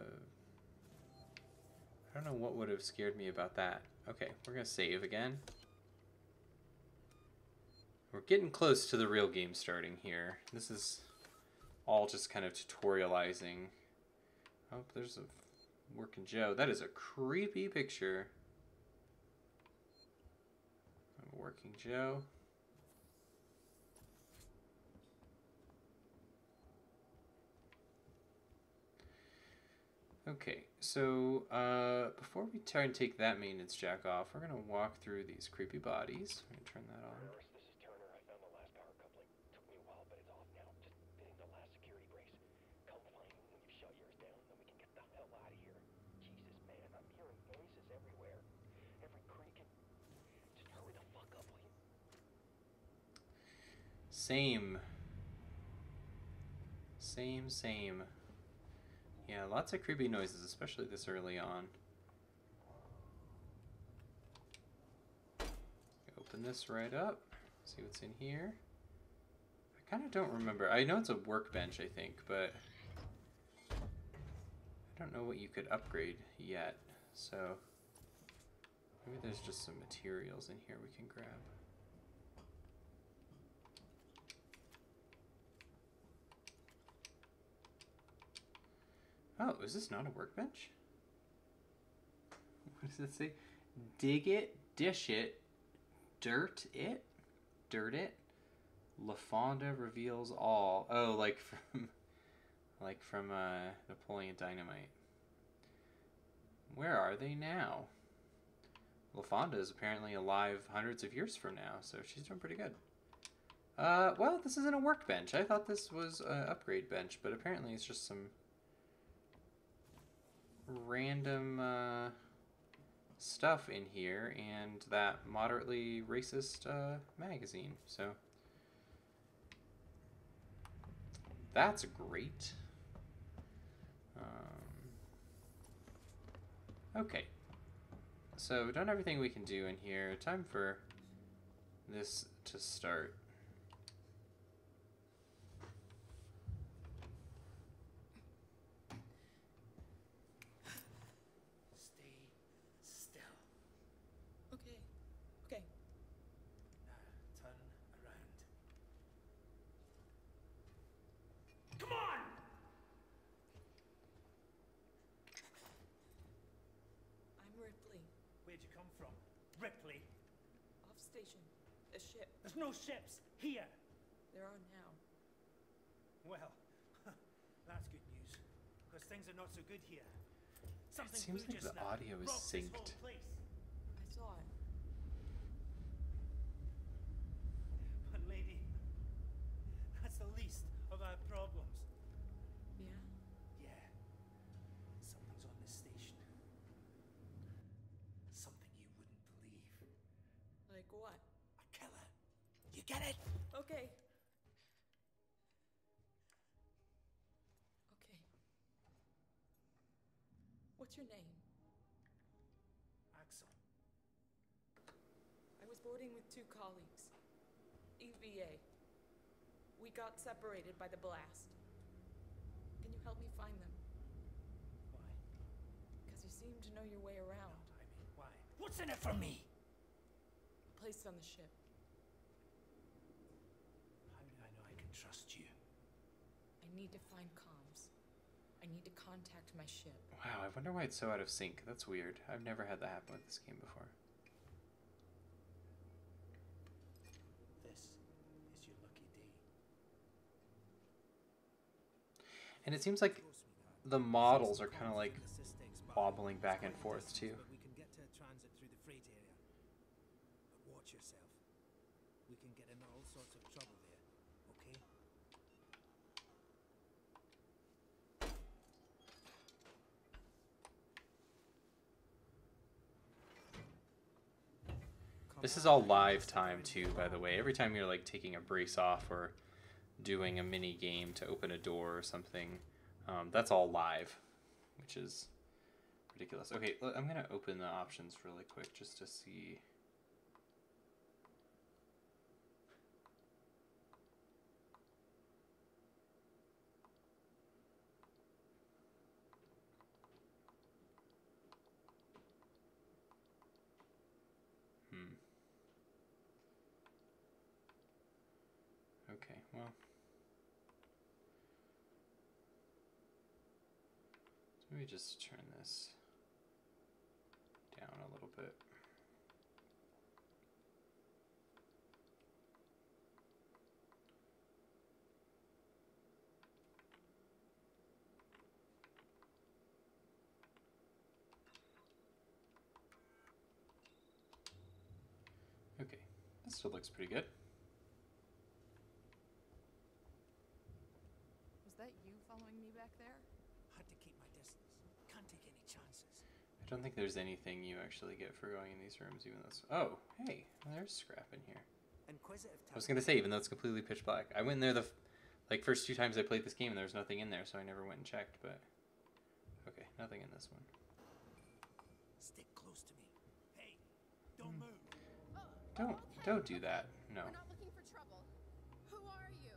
don't know what would have scared me about that. Okay, we're gonna save again. We're getting close to the real game starting here. This is all just kind of tutorializing. Oh, there's a working Joe. That is a creepy picture of a working Joe. Okay, so before we try and take that maintenance jack off, we're gonna walk through these creepy bodies. I'm gonna turn that on. This is Turner. I found the last power coupling. Took me a while, but it's off now. Just fitting the last security brace. Come find me when you've shut yours down, then we can get the hell out of here. Jesus, man, I'm hearing noises everywhere. Every creaking. Just hurry the fuck up, will you? Same. Same. Yeah, lots of creepy noises, especially this early on. Open this right up. See what's in here. I kind of don't remember. I know it's a workbench, I think, but I don't know what you could upgrade yet. So maybe there's just some materials in here we can grab. Oh, is this not a workbench? What does it say? Dig it, dish it, dirt it? Dirt it? LaFonda reveals all. Oh, like from Napoleon Dynamite. Where are they now? LaFonda is apparently alive hundreds of years from now, so she's doing pretty good. Well, this isn't a workbench. I thought this was an upgrade bench, but apparently it's just some random stuff in here and that moderately racist magazine. So that's great. Okay. So we've done everything we can do in here. Time for this to start. Stay still. Okay. Okay. Now turn around. Come on! I'm Ripley. Where'd you come from? Ripley? Off station. A ship. There's no ships here. There are now. Well, that's good news. Because things are not so good here. Something It seems flew like just the now. audio is Rocked this synced. whole place. I saw it. But lady, that's the least of our problems. Yeah? Yeah. Something's on this station. Something you wouldn't believe. Like what? A killer. You get it? Okay. Okay. What's your name? Axel. I was boarding with 2 colleagues. EVA. We got separated by the blast. Can you help me find them? Why? Because you seem to know your way around. I mean, why? What's in it for me? A place on the ship. How do I know I can trust you? I need to find comms. I need to contact my ship. Wow, I wonder why it's so out of sync. That's weird. I've never had that happen with this game before. This is your lucky day. And it seems like the models are kind of like wobbling back and forth too. But we can get to transit through the freight area. But watch yourself. We can get into all sorts of trouble there, okay? This is all live time too, by the way. Every time you're like taking a brace off or doing a mini game to open a door or something, that's all live, which is ridiculous. Okay, I'm gonna open the options really quick just to see. Okay, well. So maybe just turn this down a little bit. Okay, that still looks pretty good. Was that you following me back there? Had to keep my distance. Can't take any chances. I don't think there's anything you actually get for going in these rooms, even though it's... Oh, hey, there's scrap in here. Inquisitive I was going to say, even though it's completely pitch black. I went in there the first 2 times I played this game and there was nothing in there, so I never went and checked, but... Okay, nothing in this one. Stick close to me. Hey, don't move. Don't do that. No. We're not looking for trouble. Who are you?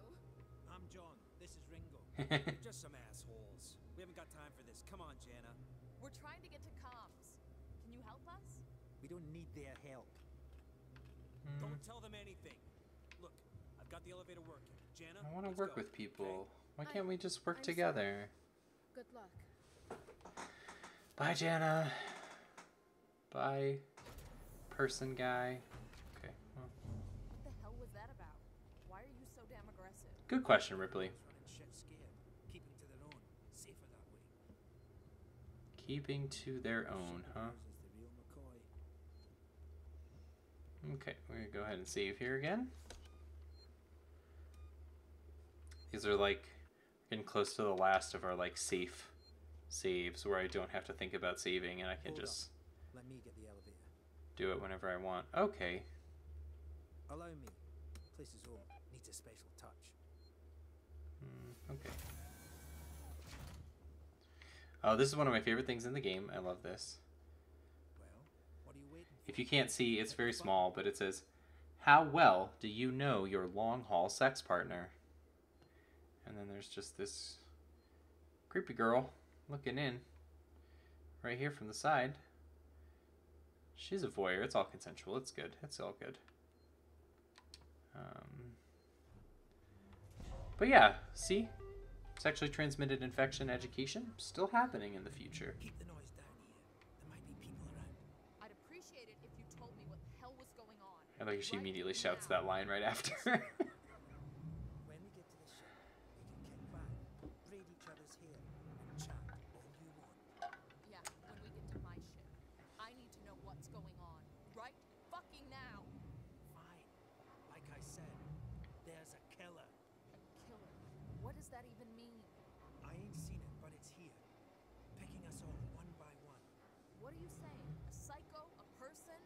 I'm John. This is Ringo. We're just some assholes. We haven't got time for this. Come on, Jenna. We're trying to get to comms. Can you help us? We don't need their help. Don't tell them anything. Look, I've got the elevator working. Jenna, I want to let's work go. with people. Why I- can't we just work I'm together? Good luck. Bye, Jana. Bye, person guy. Okay, well, What the hell was that about? Why are you so damn aggressive? good question, Ripley. Running shit scared, keeping to their own, safer that way. Keeping to their own, huh? Is the real McCoy. Okay, we're gonna go ahead and save here again. These are like getting close to the last of our like safe saves where I don't have to think about saving and I can just Let me get the elevator. do it whenever I want. Okay. Allow me. Place is home. Needs a special touch. Okay. Oh, this is one of my favorite things in the game. I love this. Well, what are you waiting for? If you can't see, it's very small, but it says, "How well do you know your long-haul sex partner?" And then there's just this creepy girl looking in right here from the side. She's a voyeur. It's all consensual. It's good. It's all good. But yeah, see? Sexually transmitted infection education still happening in the future. Keep the noise down here. There might be people around. I'd appreciate it if you told me what the hell was going on. I like she immediately shouts that line right after. When we get to the ship, we can kick back, braid each other's hair, and chat all you want. Yeah, when we get to my ship. I need to know what's going on. Right fucking now. Fine. Like I said, there's a killer. Killer. What does that even mean? I ain't seen it, but it's here. Picking us off one by one. What are you saying? A psycho? A person?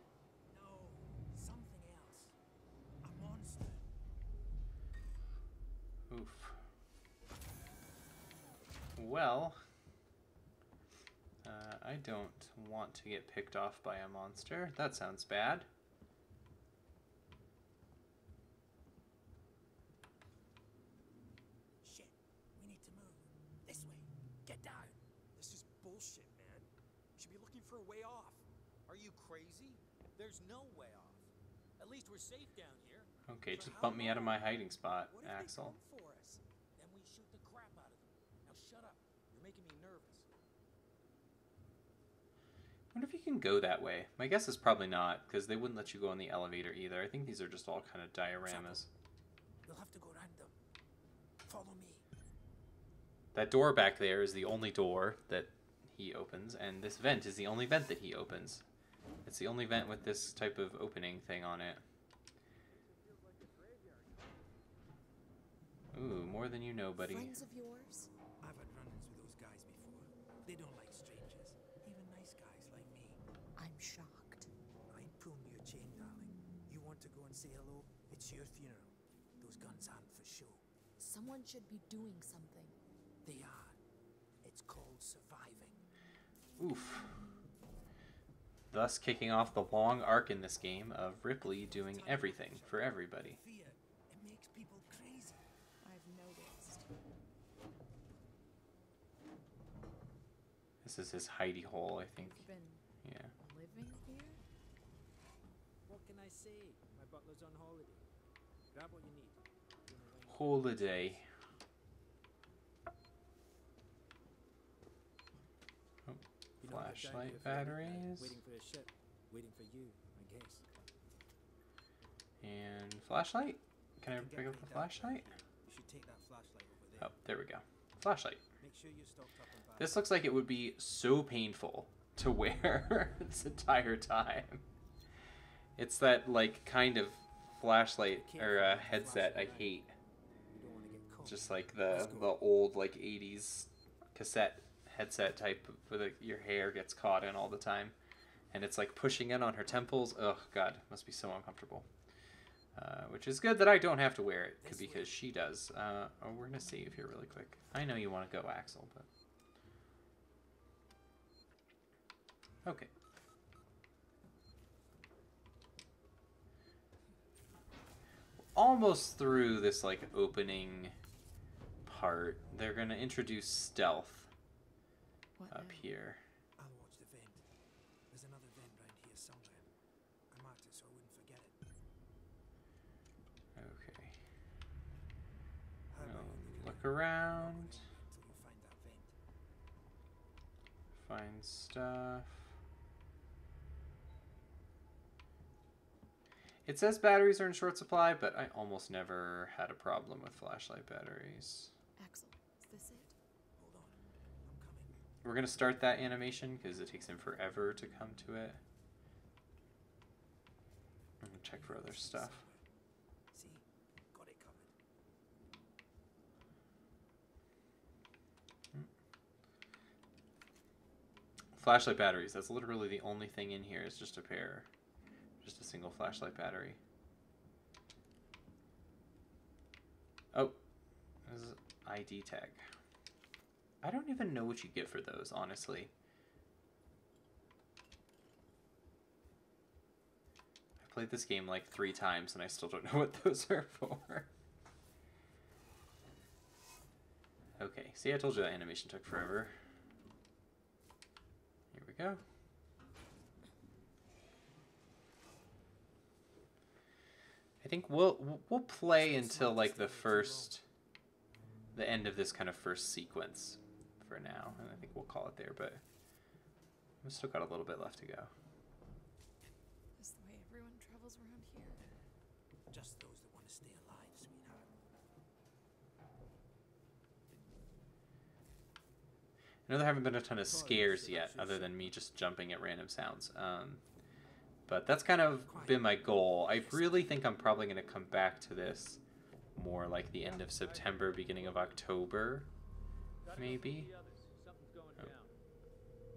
No, something else. A monster. Oof. Well, I don't want to get picked off by a monster. That sounds bad. Shit, we need to move. This way. Get down. This is bullshit, man. You should be looking for a way off. Are you crazy? There's no way off. At least we're safe down here. Okay, just bump me out of my hiding spot, What if Axel. they come for us? Then we shoot the crap out of them. Now shut up. You're making me nervous. I wonder if you can go that way. My guess is probably not, because they wouldn't let you go in the elevator either. I think these are just all kind of dioramas. You'll have to go around them. Follow me. That door back there is the only door that he opens, and this vent is the only vent that he opens. It's the only vent with this type of opening thing on it. Ooh, more than you know, buddy. Friends of yours? I've had run-ins with those guys before. They don't like strangers, even nice guys like me. I'm shocked. I ain't pulling your chain, darling. You want to go and say hello? It's your funeral. Those guns aren't for show. Someone should be doing something. They are. It's called surviving. Oof. Thus kicking off the long arc in this game of Ripley doing everything for everybody. Fear. It makes people crazy. I've noticed. This is his hidey hole, I think. You've been Yeah. living here? What can I say? My butler's on holiday. Grab what you need. Holiday. Oh, flashlight batteries. Waiting for a ship. Waiting for you, I guess. And flashlight? Can I pick up the flashlight? You should take that flashlight over there. Oh, there we go. Flashlight. Make sure you're stocked up on batteries. This looks like it would be so painful to wear this entire time. It's that, like, kind of flashlight or headset I hate. Just like the old, like, 80s cassette headset type where your hair gets caught in all the time. And it's like pushing in on her temples. Ugh, God, must be so uncomfortable. Which is good that I don't have to wear it because she does. Oh, we're going to save here really quick. I know you want to go, Axel, but... Okay. Almost through this, like, opening part. They're going to introduce stealth up here. I'll watch the vent. There's another vent round here somewhere. I marked it so I wouldn't forget it. Okay. I'll look around. Until you find that vent. Find stuff. It says batteries are in short supply, but I almost never had a problem with flashlight batteries. Axel, is this it? Hold on. I'm coming. We're going to start that animation because it takes him forever to come to it. I'm going to check for other stuff. See? Got it covered. Flashlight batteries. That's literally the only thing in here is just a pair. Just a single flashlight battery. Oh. This is ID tag. I don't even know what you get for those, honestly. I played this game like 3 times and I still don't know what those are for. Okay, see, I told you that animation took forever. Here we go. I think we'll play until like the end of this kind of first sequence for now, and I think we'll call it there, but we've still got a little bit left to go. Is the way everyone travels around here? Just those that want to stay alive, sweetheart. I know there haven't been a ton of scares yet, other than me just jumping at random sounds. But that's kind of been my goal. I really think I'm probably going to come back to this more like the end of September, beginning of October, maybe. Something's going down.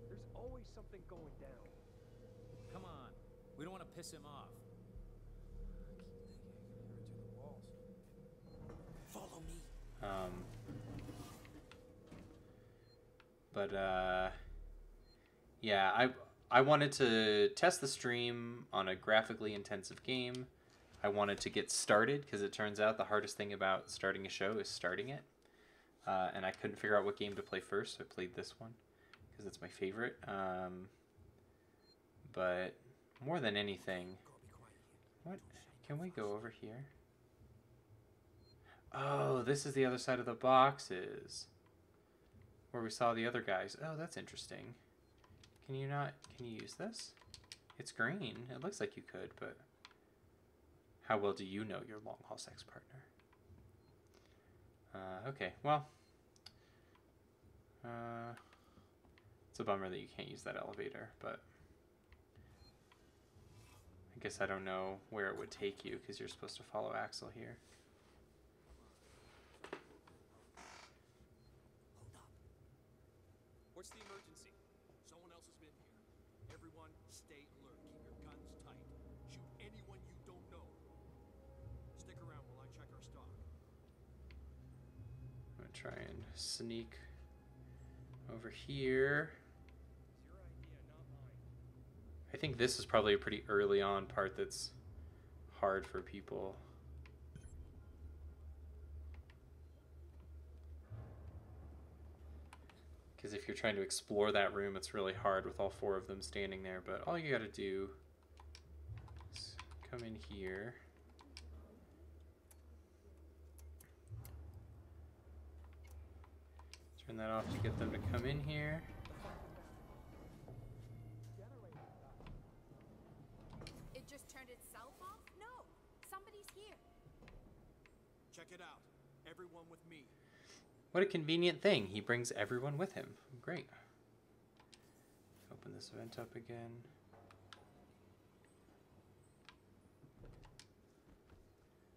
There's always something going down. Come on. We don't want to piss him off. Follow me. Yeah, I wanted to test the stream on a graphically intensive game. I wanted to get started because it turns out the hardest thing about starting a show is starting it. And I couldn't figure out what game to play first, so I played this one because it's my favorite. But more than anything, what? Can we go over here? Oh, this is the other side of the boxes where we saw the other guys. Oh, that's interesting. Can you use this? It's green. It looks like you could, but how well do you know your long-haul sex partner? Okay, well, it's a bummer that you can't use that elevator, but I guess I don't know where it would take you because you're supposed to follow Axel here. What's the emergency? Someone else has been here. Everyone, stay alert. Keep your guns tight. Shoot anyone you don't know. Stick around while I check our stock. I'm gonna try and sneak over here. It's your idea, not mine. I think this is probably a pretty early on part that's hard for people. Because if you're trying to explore that room, it's really hard with all 4 of them standing there. But all you gotta do is come in here. Turn that off to get them to come in here. It just turned itself off? No, somebody's here. Check it out. Everyone with me. What a convenient thing. He brings everyone with him. Great. Open this vent up again.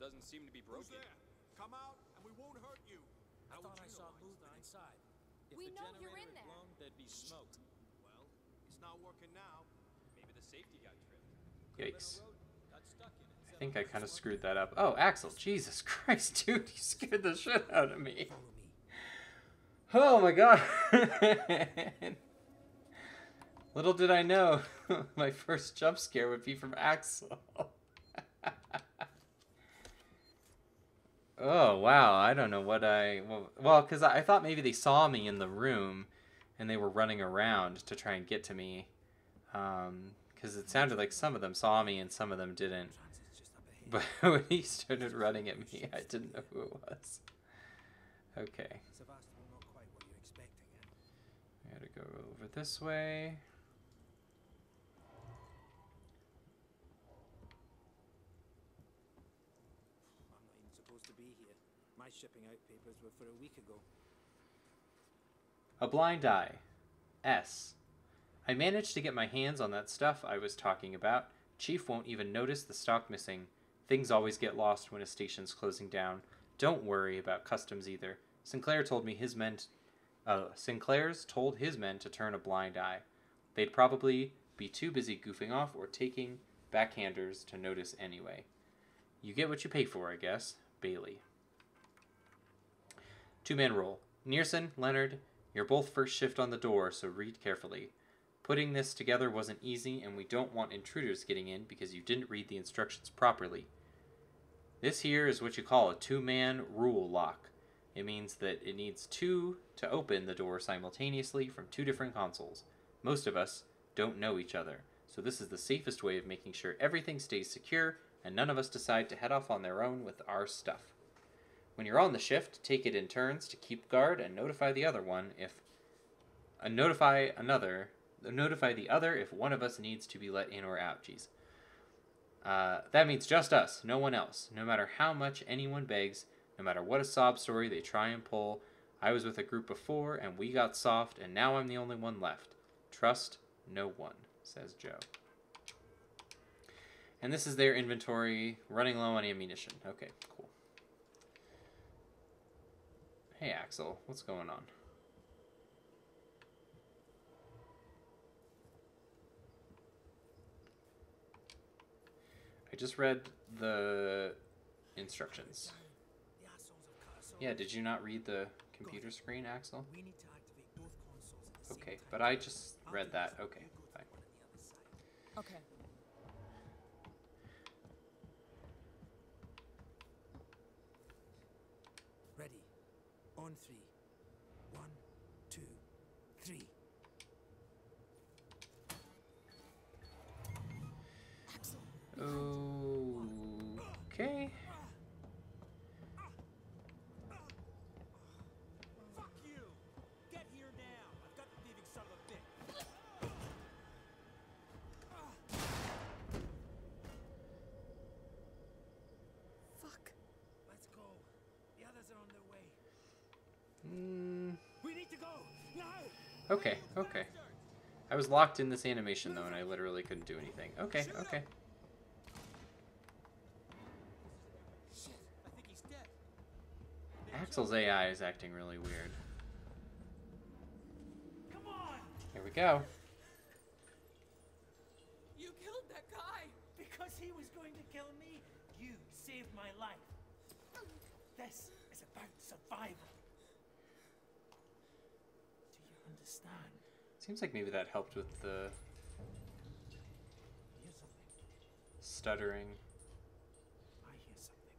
Doesn't seem to be broken. Who's there? Come out and we won't hurt you. I thought I saw movement inside. If We the know you're generator in had there. blown, there'd be smoke. Well, it's not working now. Maybe the safety got tripped. Yikes. Got stuck in it. I think I kind of screwed that up. Oh, Axel. Jesus Christ, dude. You scared the shit out of me. Oh my god. Little did I know my first jump scare would be from Axel. Oh, wow. I don't know what well, because I thought maybe they saw me in the room and they were running around to try and get to me. Because it sounded like some of them saw me and some of them didn't. But when he started running at me, I didn't know who it was. Okay. Sevastopol, not quite what you're expecting, eh? I gotta go over this way. I'm not even supposed to be here. My shipping out papers were for a week ago. A blind eye. S. I managed to get my hands on that stuff I was talking about. Chief won't even notice the stock missing. Things always get lost when a station's closing down. Don't worry about customs either. Sinclair's told his men to turn a blind eye. They'd probably be too busy goofing off or taking backhanders to notice anyway. You get what you pay for, I guess. Bailey. Two-man roll. Nearson, Leonard, you're both first shift on the door, so read carefully. Putting this together wasn't easy, and we don't want intruders getting in because you didn't read the instructions properly. This here is what you call a two-man rule lock. It means that it needs two to open the door simultaneously from two different consoles. Most of us don't know each other, so this is the safest way of making sure everything stays secure and none of us decide to head off on their own with our stuff. When you're on the shift, take it in turns to keep guard and notify the other if one of us needs to be let in or out. Jeez. That means just us, no one else. No matter how much anyone begs, no matter what a sob story they try and pull. I was with a group before, and we got soft, and now I'm the only one left. Trust no one, says Joe. And this is their inventory, running low on ammunition. Okay, cool. Hey, Axel, what's going on? I just read the instructions. Yeah, did you not read the computer screen, Axel? Okay, but I just read that. Okay, fine. Okay. Ready. On three. 1, 2, 3. Okay. Fuck you! Get here now! I've got the thieving son of a bitch! Fuck. Let's go. The others are on their way. We need to go! Now! Okay, okay. I was locked in this animation, though, and I literally couldn't do anything. Okay, okay. Shit, I think he's dead. Axel's AI is acting really weird. Come on! Here we go. You killed that guy! Because he was going to kill me, you saved my life. This is about survival. Do you understand? Seems like maybe that helped with the Hear something. stuttering. I hear something.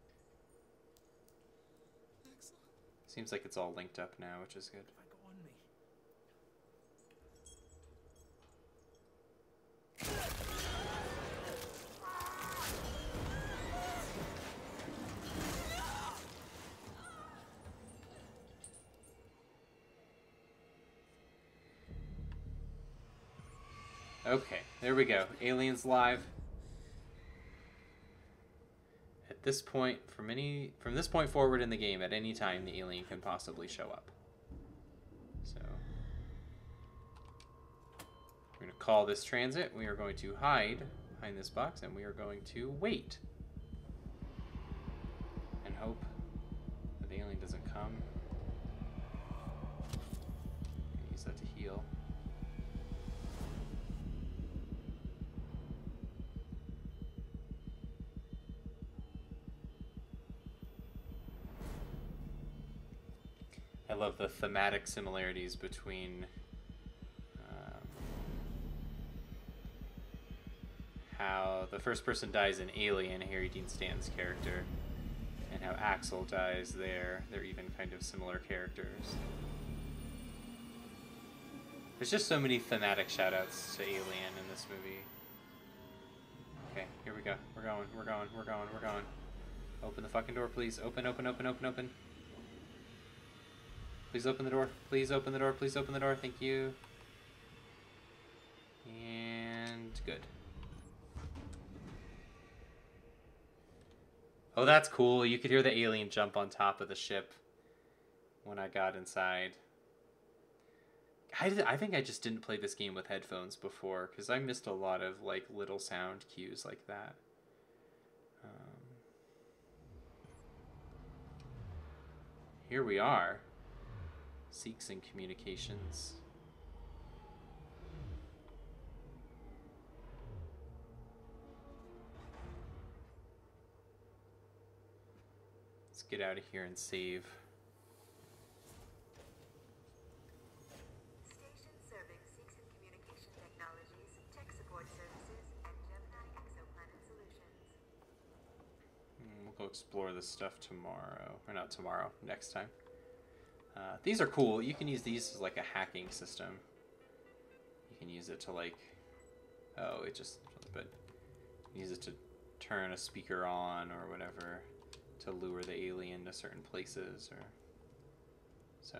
Excellent. Seems like it's all linked up now, which is good. If I go on me. Okay, there we go. Aliens live. At this point, from this point forward in the game, at any time, the alien can possibly show up. So, we're going to call this transit. We are going to hide behind this box, and we are going to wait. And hope that the alien doesn't come. Use that to heal. I love the thematic similarities between how the first person dies in Alien, Harry Dean Stanton's character, and how Axel dies there. They're even kind of similar characters. There's just so many thematic shoutouts to Alien in this movie. Okay, here we go. We're going, we're going, we're going, we're going. Open the fucking door, please. Open, open, open, open, open. Please open the door. Please open the door. Please open the door. Thank you. And good. Oh, that's cool. You could hear the alien jump on top of the ship when I got inside. I think I just didn't play this game with headphones before because I missed a lot of like little sound cues like that. Here we are. Seeks and communications. get out of here and save. Station serving Seegson Communication Technologies, Tech Support Services, and Gemini Exoplanet Solutions. We'll go explore this stuff tomorrow. Or not tomorrow, next time. These are cool. You can use these as like a hacking system. You can use it to like... Oh, it just... But use it to turn a speaker on or whatever to lure the alien to certain places. Or so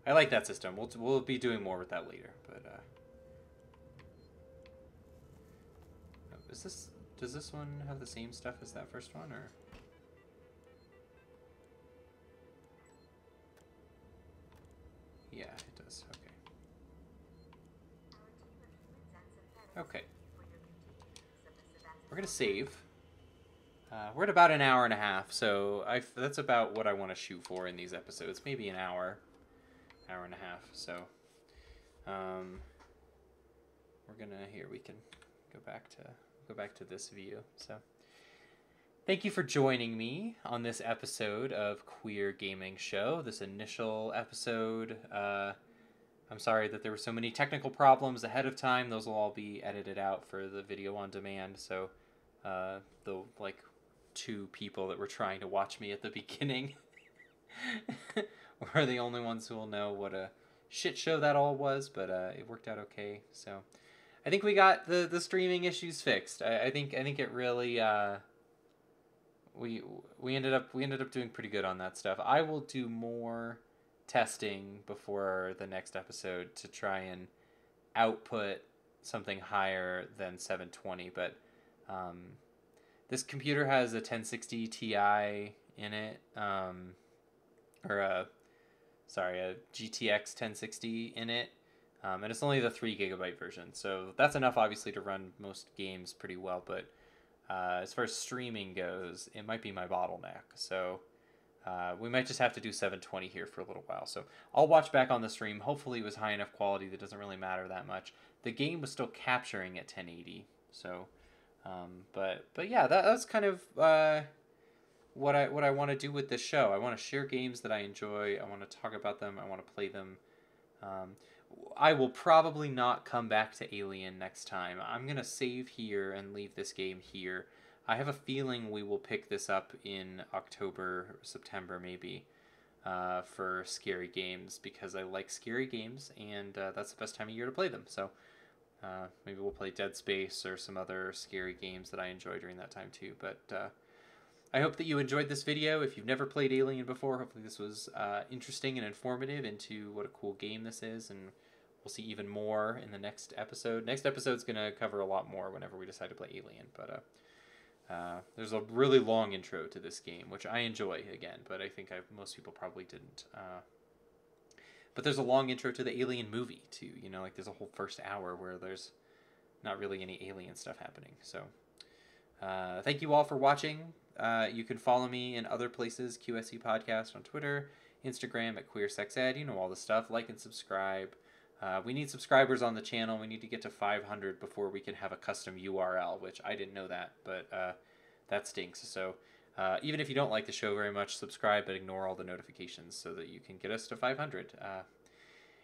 I like that system. We'll be doing more with that later. But does this one have the same stuff as that first one, or? Yeah, it does. Okay. Okay. We're gonna save. We're at about an hour and a half, so that's about what I want to shoot for in these episodes. Maybe an hour and a half. So, we're gonna we can go back to this view. So, thank you for joining me on this episode of Queer Gaming Show. This initial episode. I'm sorry that there were so many technical problems ahead of time. Those will all be edited out for the video on demand. So the like 2 people that were trying to watch me at the beginning were the only ones who will know what a shit show that all was. But it worked out okay. So I think we got the streaming issues fixed. I think it really we ended up doing pretty good on that stuff. I will do more testing before the next episode to try and output something higher than 720, but this computer has a 1060 Ti in it, or a GTX 1060 in it, and it's only the 3 GB version, so that's enough obviously to run most games pretty well, but as far as streaming goes, it might be my bottleneck, so we might just have to do 720 here for a little while. So I'll watch back on the stream. Hopefully it was high enough quality that doesn't really matter that much. The game was still capturing at 1080. So, but yeah, that's kind of what I want to do with this show. I want to share games that I enjoy. I want to talk about them. I want to play them. I will probably not come back to Alien next time. I'm going to save here and leave this game here. I have a feeling we will pick this up in October, September maybe, for scary games, because I like scary games, and that's the best time of year to play them. So maybe we'll play Dead Space or some other scary games that I enjoy during that time too. But I hope that you enjoyed this video. If you've never played Alien before, hopefully this was interesting and informative into what a cool game this is, and we'll see even more in the next episode. Next episode's going to cover a lot more whenever we decide to play Alien, but... there's a really long intro to this game, which I enjoy, again, but I think most people probably didn't. But there's a long intro to the Alien movie, too. You know, like there's a whole first hour where there's not really any alien stuff happening. So, thank you all for watching. You can follow me in other places, QSE Podcast on Twitter, Instagram at QueerSexEd. You know all the stuff. Like and subscribe. We need subscribers on the channel. We need to get to 500 before we can have a custom URL, which I didn't know that, but that stinks. So even if you don't like the show very much, subscribe but ignore all the notifications so that you can get us to 500.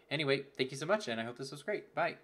Anyway, thank you so much, and I hope this was great. Bye.